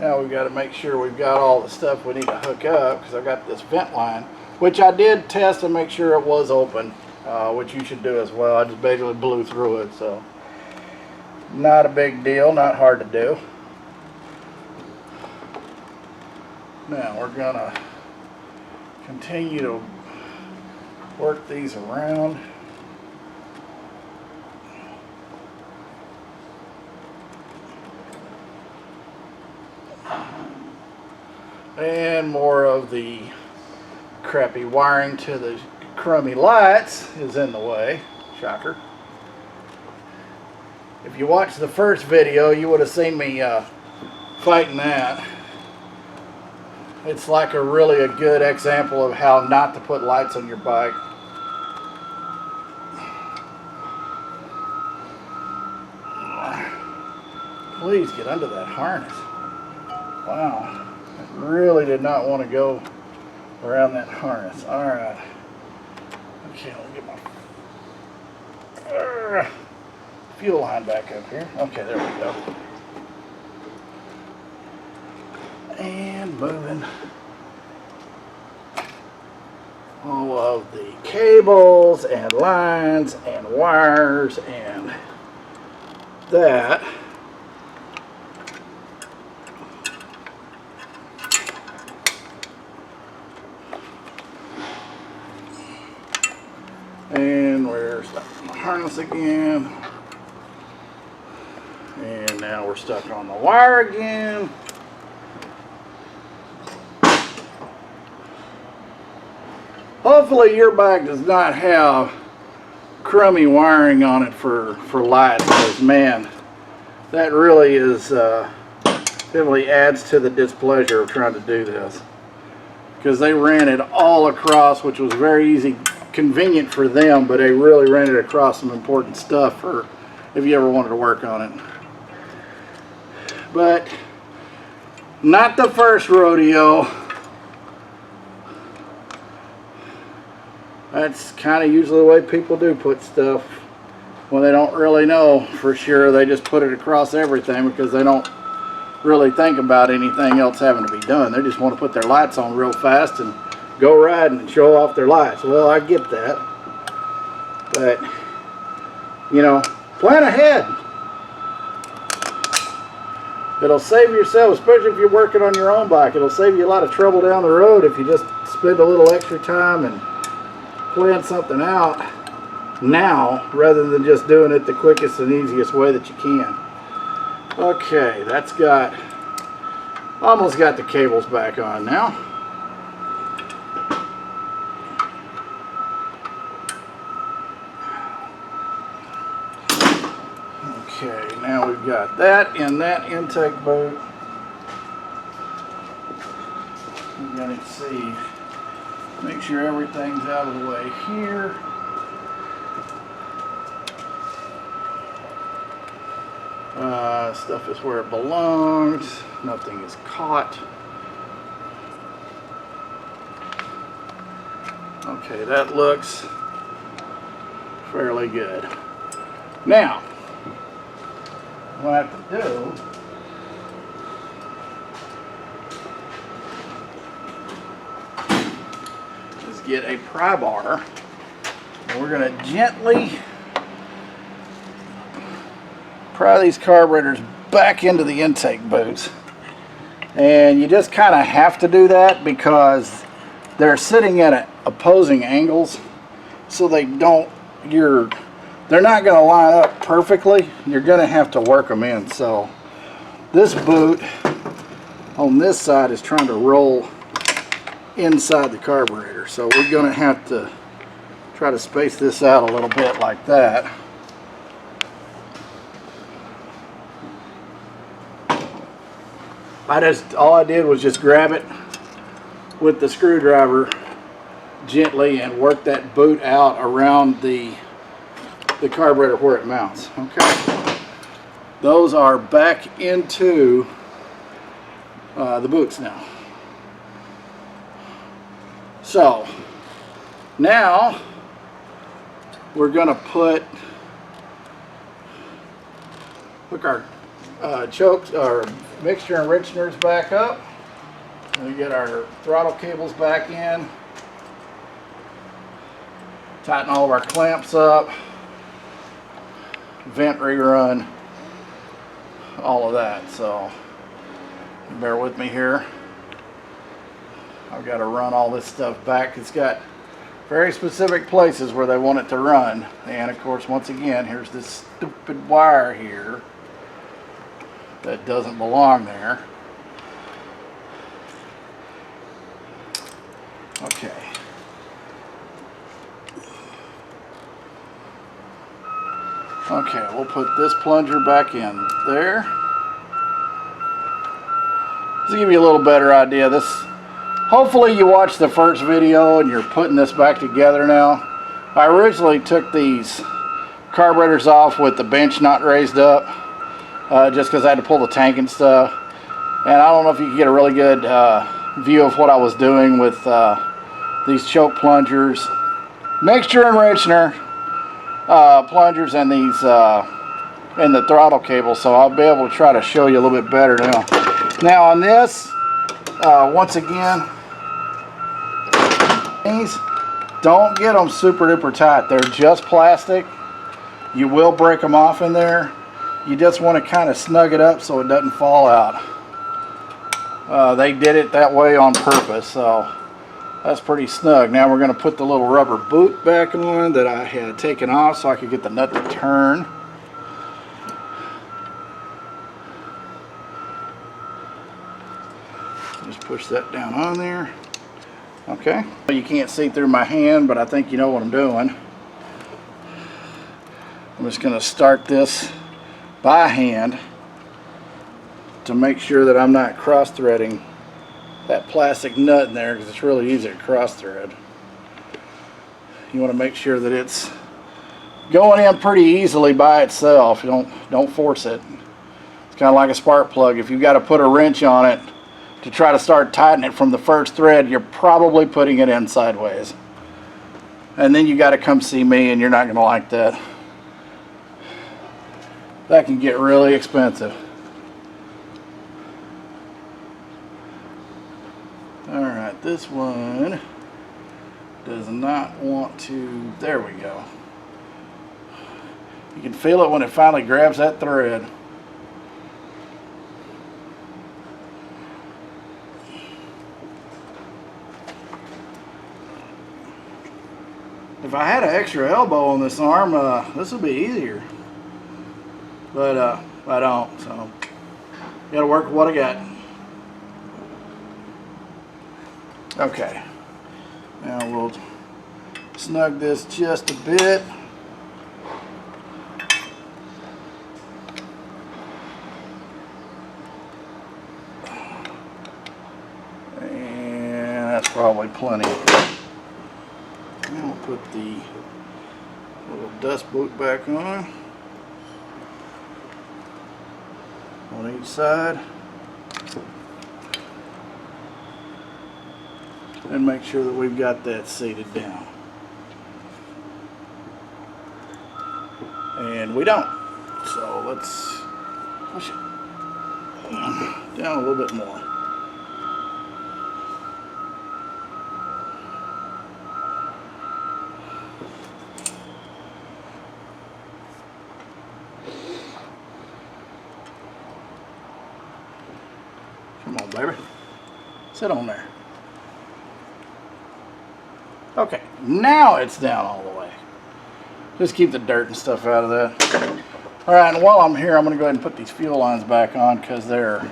Now we've got to make sure we've got all the stuff we need to hook up, because I've got this vent line, which I did test and make sure it was open, which you should do as well. I just basically blew through it, so not a big deal, not hard to do. Now we're gonna continue to work these around. And more of the crappy wiring to the crummy lights is in the way. Shocker. If you watched the first video, you would have seen me fighting that. It's like a really good example of how not to put lights on your bike. Please get under that harness. Wow. I really did not want to go around that harness. Alright. Okay, let me get my fuel line back up here. Okay, there we go. And moving all of the cables and lines and wires and that. And where's the harness again? And now we're stuck on the wire again. Hopefully your bike does not have crummy wiring on it for lights, because man, that really is definitely adds to the displeasure of trying to do this, because they ran it all across, which was very easy, convenient for them, but they really ran it across some important stuff for if you ever wanted to work on it. But not the first rodeo. That's kind of usually the way people do put stuff when they don't really know for sure. They just put it across everything because they don't really think about anything else having to be done. They just want to put their lights on real fast and go riding and show off their lights. Well, I get that, but you know, plan ahead. It'll save yourself, especially if you're working on your own bike. It'll save you a lot of trouble down the road if you just spend a little extra time and plan something out now rather than just doing it the quickest and easiest way that you can. Okay, that's got, almost got the cables back on now. Okay, now we've got that in that intake boot. We're going to see, make sure everything's out of the way here. Stuff is where it belongs. Nothing is caught. Okay, that looks fairly good. Now, what I have to do is get a pry bar, and we're going to gently pry these carburetors back into the intake boots. And you just kind of have to do that because they're sitting at opposing angles, so they don't, they're not going to line up perfectly. You're going to have to work them in. So this boot on this side is trying to roll inside the carburetor, so we're going to have to try to space this out a little bit like that. All I did was just grab it with the screwdriver gently and work that boot out around the carburetor where it mounts. Okay, those are back into the boots now. So now we're going to hook our chokes or mixture enrichers back up. We get our throttle cables back in. Tighten all of our clamps up. Vent rerun. All of that. So bear with me here. I've got to run all this stuff back. It's got very specific places where they want it to run. And of course, once again, here's this stupid wire here that doesn't belong there. Okay. Okay, we'll put this plunger back in there. To give you a little better idea, this, hopefully you watched the first video and you're putting this back together now. I originally took these carburetors off with the bench not raised up, just because I had to pull the tank and stuff. And I don't know if you can get a really good view of what I was doing with these choke plungers, mixture enricher plungers, and these and the throttle cable. So I'll be able to try to show you a little bit better now. Now on this, once again, these, don't get them super duper tight. They're just plastic. You will break them off in there. You just want to kind of snug it up so it doesn't fall out. They did it that way on purpose, so that's pretty snug. Now we're going to put the little rubber boot back on that I had taken off so I could get the nut to turn. Just push that down on there. Okay. You can't see through my hand, but I think you know what I'm doing. I'm just going to start this by hand to make sure that I'm not cross-threading that plastic nut in there, because it's really easy to cross-thread. You want to make sure that it's going in pretty easily by itself. Don't force it. It's kind of like a spark plug. If you've got to put a wrench on it to try to start tightening it from the first thread, you're probably putting it in sideways. And then you got to come see me, and you're not going to like that. That can get really expensive. Alright, this one does not want to, there we go. You can feel it when it finally grabs that thread. If I had an extra elbow on this arm, this would be easier. But I don't, so gotta work with what I got. Okay, now we'll snug this just a bit. And that's probably plenty. Now we'll put the little dust boot back on each side. And make sure that we've got that seated down. And we don't. So let's push it down a little bit more. Come on, baby. Sit on there. Okay, now it's down all the way. Just keep the dirt and stuff out of that. Alright, and while I'm here, I'm going to go ahead and put these fuel lines back on because they're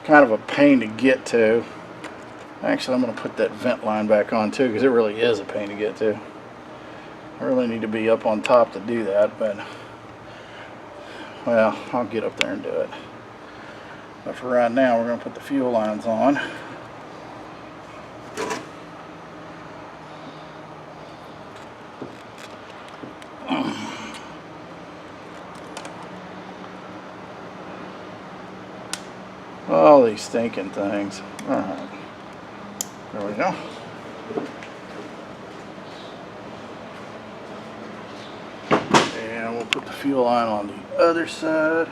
kind of a pain to get to. Actually, I'm going to put that vent line back on too because it really is a pain to get to. I really need to be up on top to do that, but well, I'll get up there and do it. But for right now, we're going to put the fuel lines on. All these stinking things. Alright. There we go. And we'll put the fuel line on the other side.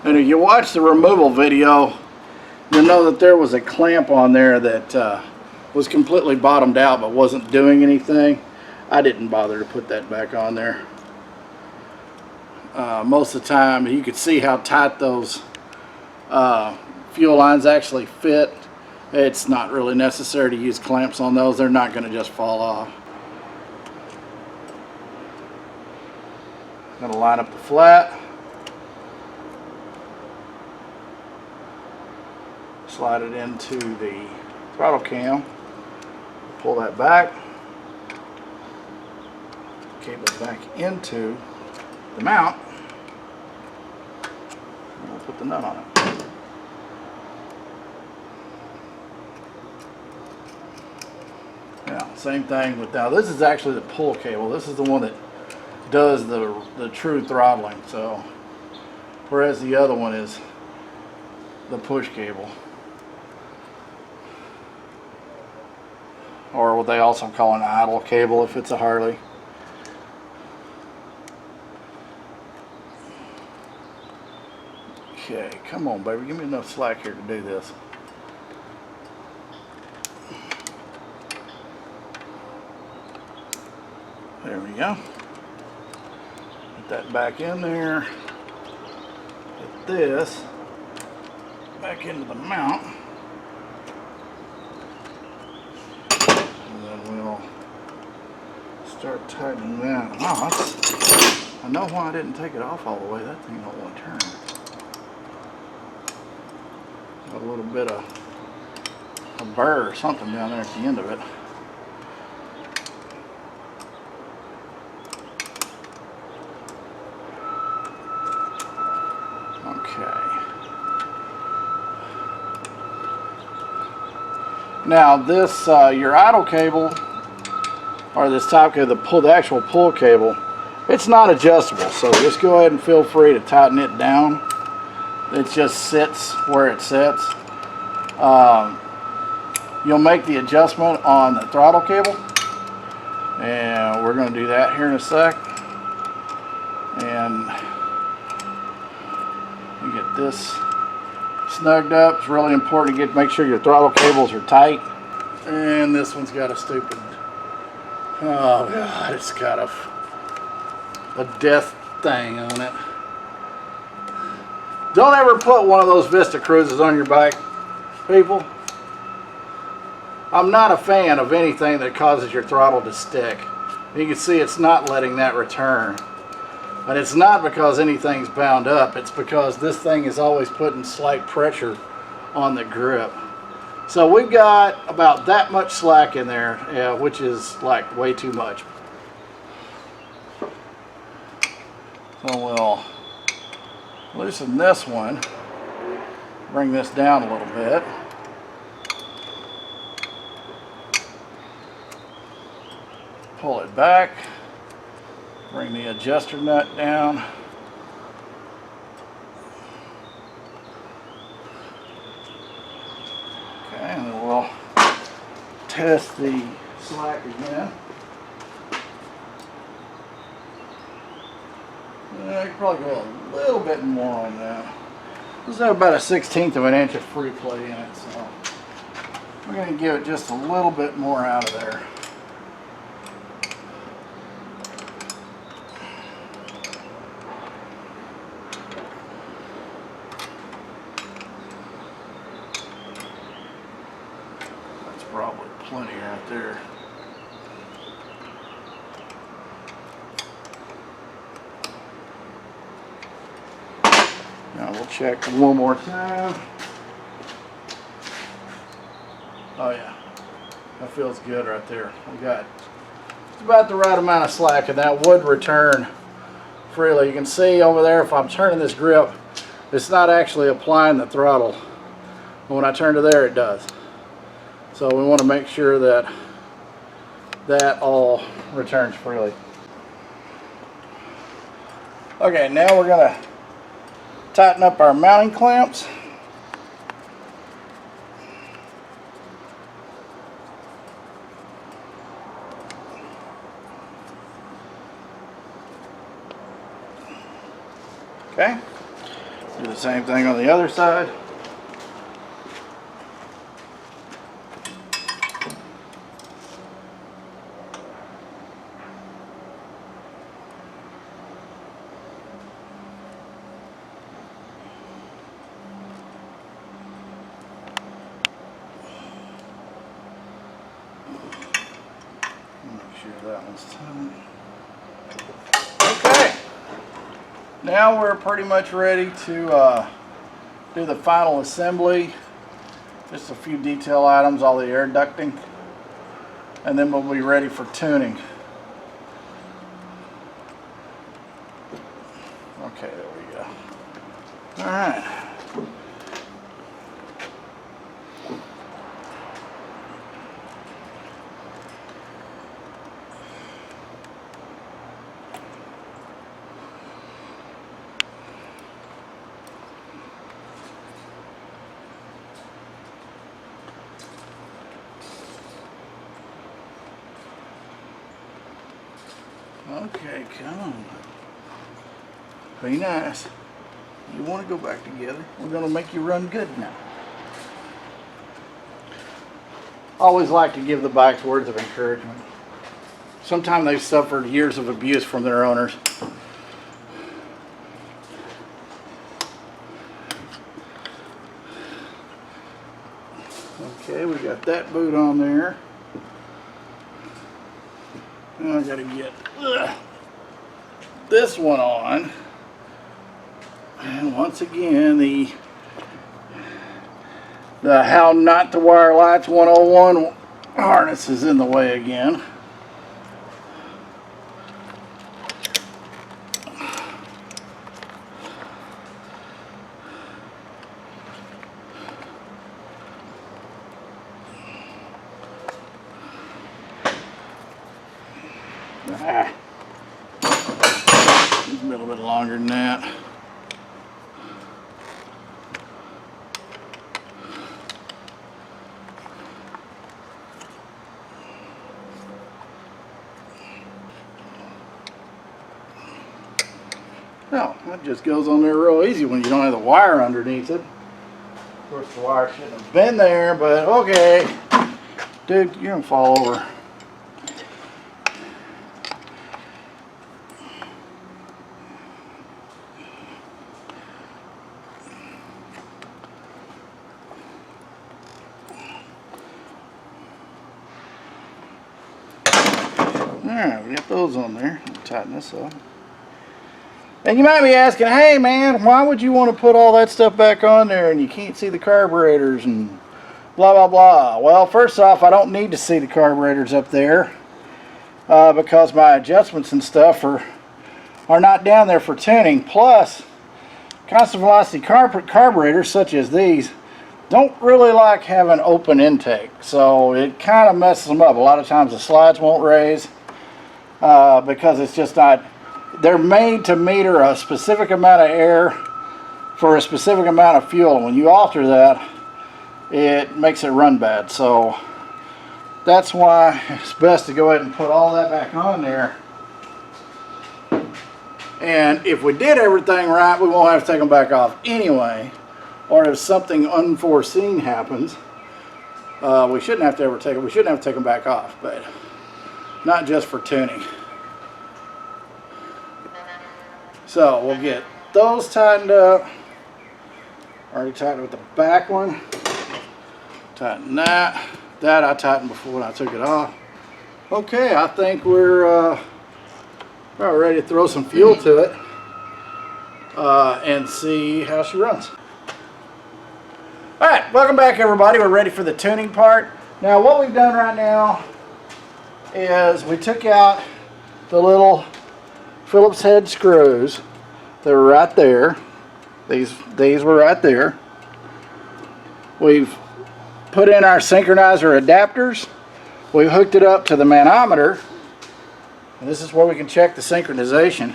And if you watch the removal video, you'll know that there was a clamp on there that was completely bottomed out but wasn't doing anything. I didn't bother to put that back on there. Most of the time you could see how tight those fuel lines actually fit. It's not really necessary to use clamps on those. They're not going to just fall off. I'm going to line up the flat. Slide it into the throttle cam. Pull that back. Cable back into the mount. And we'll put the nut on it. Now, same thing with now. This is actually the pull cable. This is the one that does the true throttling. So, whereas the other one is the push cable, or what they also call an idle cable if it's a Harley. Okay, come on, baby, give me enough slack here to do this. There we go. Put that back in there. Put this back into the mount. And then we'll start tightening that off. I know why I didn't take it off all the way. That thing don't want to turn. Got a little bit of a burr or something down there at the end of it. Now this, your idle cable, or this top cable, the actual pull cable, it's not adjustable, so just go ahead and feel free to tighten it down. It just sits where it sits. You'll make the adjustment on the throttle cable, and we're going to do that here in a sec. And you get this snugged up. It's really important to make sure your throttle cables are tight. And this one's got a stupid, oh god, it's got a death thing on it. Don't ever put one of those Vista Cruises on your bike, people. I'm not a fan of anything that causes your throttle to stick. You can see it's not letting that return. And it's not because anything's bound up, it's because this thing is always putting slight pressure on the grip. So we've got about that much slack in there, which is like way too much. So we'll loosen this one, bring this down a little bit. Pull it back. Bring the adjuster nut down. Okay, and then we'll test the slack again. I could probably go a little bit more on that. This is about a 1/16 of an inch of free play in it, so we're going to give it just a little bit more out of there. Probably plenty right there. Now we'll check one more time. Oh yeah, that feels good right there. We got just about the right amount of slack, and that would return freely. You can see over there, if I'm turning this grip, it's not actually applying the throttle. But when I turn to there, it does. So we want to make sure that that all returns freely. Okay, now we're going to tighten up our mounting clamps. Okay, Do the same thing on the other side. Make sure that one's tight. Okay. Now we're pretty much ready to do the final assembly. Just a few detail items, all the air ducting, and then we'll be ready for tuning. Okay, there we go. All right. Okay, come on. Be nice. You want to go back together. We're going to make you run good now. Always like to give the bikes words of encouragement. Sometimes they've suffered years of abuse from their owners. Okay, we got that boot on there. Now I gotta get this one on, and once again the how not to wire lights 101 harness is in the way again. It's a little bit longer than that. No, that just goes on there real easy when you don't have the wire underneath it. Of course, the wire shouldn't have been there, but okay. Dude, you're gonna fall over. Alright, we got those on there. Tighten this up. And you might be asking, hey man, why would you want to put all that stuff back on there and you can't see the carburetors and blah blah blah? Well, first off, I don't need to see the carburetors up there because my adjustments and stuff are not down there for tuning. Plus, constant velocity carburetors such as these don't really like having open intake, so it kind of messes them up. A lot of times the slides won't raise because it's just not. They're made to meter a specific amount of air for a specific amount of fuel, and when you alter that, it makes it run bad. So that's why it's best to go ahead and put all that back on there. And if we did everything right, we won't have to take them back off anyway. Or if something unforeseen happens, we shouldn't have to ever take them. We shouldn't have to take them back off, but not just for tuning. So we'll get those tightened up. Already tightened with the back one. Tighten that. That I tightened before when I took it off. Okay, I think we're about ready to throw some fuel to it and see how she runs. Alright, welcome back everybody. We're ready for the tuning part. Now what we've done right now is we took out the little Phillips head screws. They were right there. These were right there. We've put in our synchronizer adapters. We've hooked it up to the manometer. And this is where we can check the synchronization.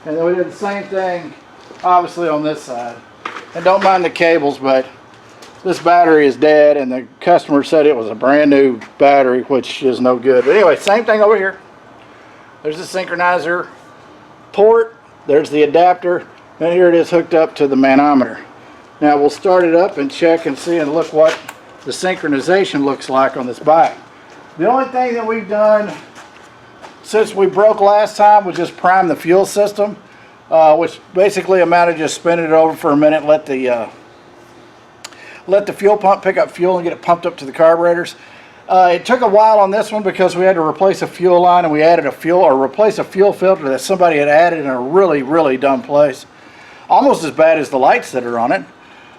And then we did the same thing obviously on this side. And don't mind the cables, but this battery is dead and the customer said it was a brand new battery, which is no good. But anyway, same thing over here. There's the synchronizer port, there's the adapter, And here it is hooked up to the manometer. Now we'll start it up and check and see and look what the synchronization looks like on this bike. The only thing that we've done since we broke last time was just prime the fuel system, which basically amounted to just spinning it over for a minute, let the fuel pump pick up fuel and get it pumped up to the carburetors. It took a while on this one because we had to replace a fuel line, and we added replace a fuel filter that somebody had added in a really dumb place. Almost as bad as the lights that are on it.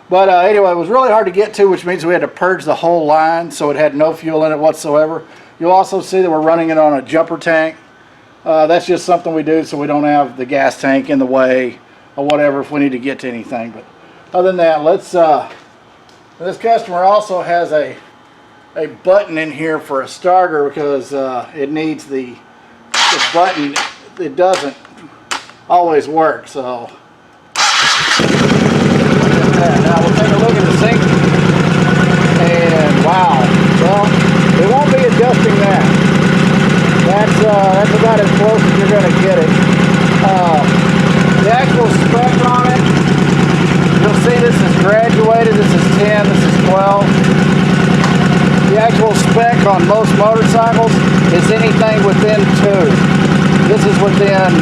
But anyway, it was really hard to get to, which means we had to purge the whole line so it had no fuel in it whatsoever. You'll also see that we're running it on a jumper tank. That's just something we do so we don't have the gas tank in the way or whatever if we need to get to anything. But other than that, this customer also has a button in here for a starter because it needs the button. It doesn't always work, so. Now we'll take a look at the sink, and wow, well, it won't be adjusting that. That's about as close as you're going to get it. The actual spec on it, you'll see this is graduated. This is 10, this is 12. The actual spec on most motorcycles is anything within 2. This is within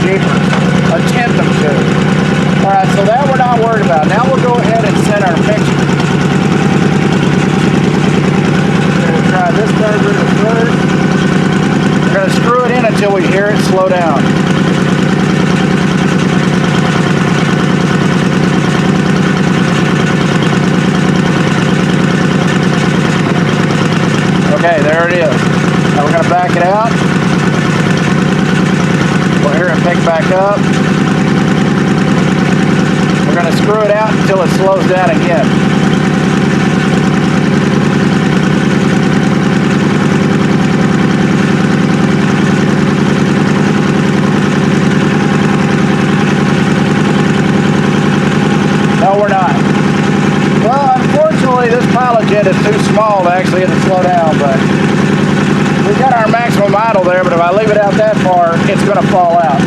a tenth of 2. Alright, so that we're not worried about. Now we'll go ahead and set our mixture. We're going to try this carburetor first. We're going to screw it in until we hear it slow down. Okay, there it is. Now we're going to back it out. We'll hear it pick back up. We're going to screw it out until it slows down again. No, we're not. Well, unfortunately, this pilot jet is too small to actually hit the slow down, but we've got our maximum idle there, but if I leave it out that far, it's going to fall out.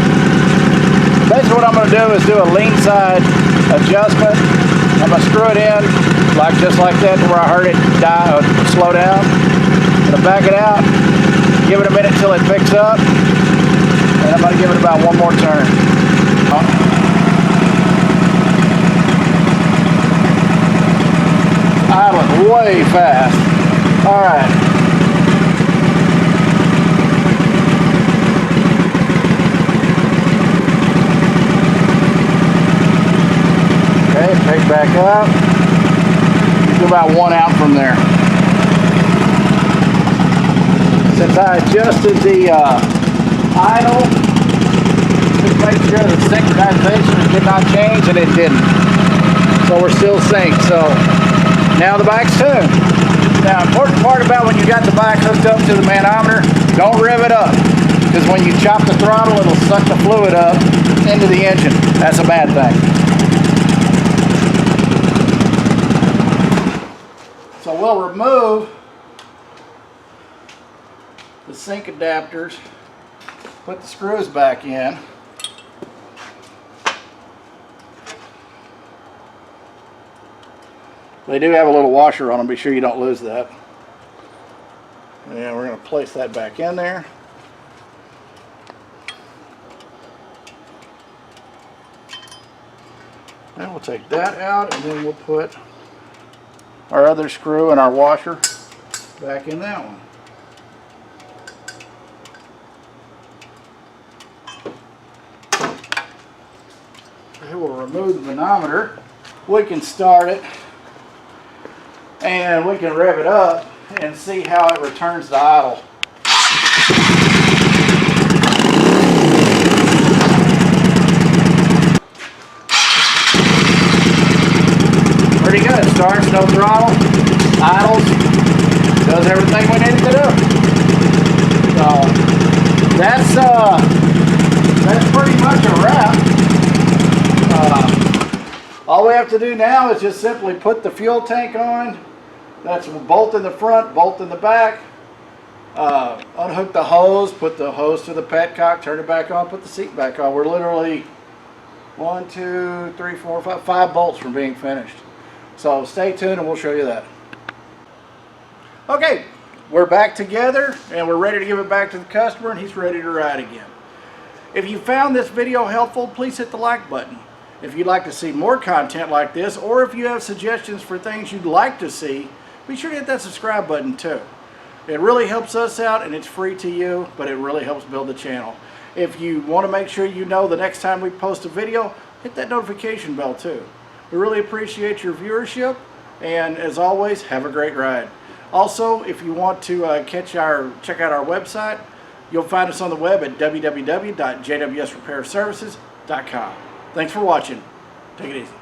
Basically what I'm going to do is do a lean side adjustment. I'm going to screw it in just like that to where I heard it slow down. I'm going to back it out, give it a minute till it picks up, and I'm going to give it about one more turn. Idling way fast. Alright. Pick back up. Do about 1 out from there. Since I adjusted the idle, just make sure the synchronization did not change, and it didn't. So we're still synced. So now the bike's tuned. Now, important part about when you got the bike hooked up to the manometer, don't rev it up, because when you chop the throttle, it'll suck the fluid up into the engine. That's a bad thing. So we'll remove the sync adapters, put the screws back in. They do have a little washer on them, be sure you don't lose that. And we're going to place that back in there. And we'll take that out, and then we'll put our other screw and our washer back in that one. Okay, we'll remove the manometer. We can start it and we can rev it up and see how it returns to idle. Pretty good. Starts, no throttle, idles, does everything we need it to do. So that's pretty much a wrap. All we have to do now is just simply put the fuel tank on. That's a bolt in the front, bolt in the back. unhook the hose, put the hose to the petcock, turn it back on, put the seat back on. We're literally 1, 2, 3, 4, 5 bolts from being finished. So stay tuned and we'll show you that. Okay, we're back together and we're ready to give it back to the customer, and he's ready to ride again. If you found this video helpful, please hit the like button. If you'd like to see more content like this, or if you have suggestions for things you'd like to see, be sure to hit that subscribe button too. It really helps us out and it's free to you, but it really helps build the channel. If you want to make sure you know the next time we post a video, hit that notification bell too. We really appreciate your viewership, and as always, have a great ride. Also, if you want to check out our website, you'll find us on the web at www.jwsrepairservices.com. Thanks for watching. Take it easy.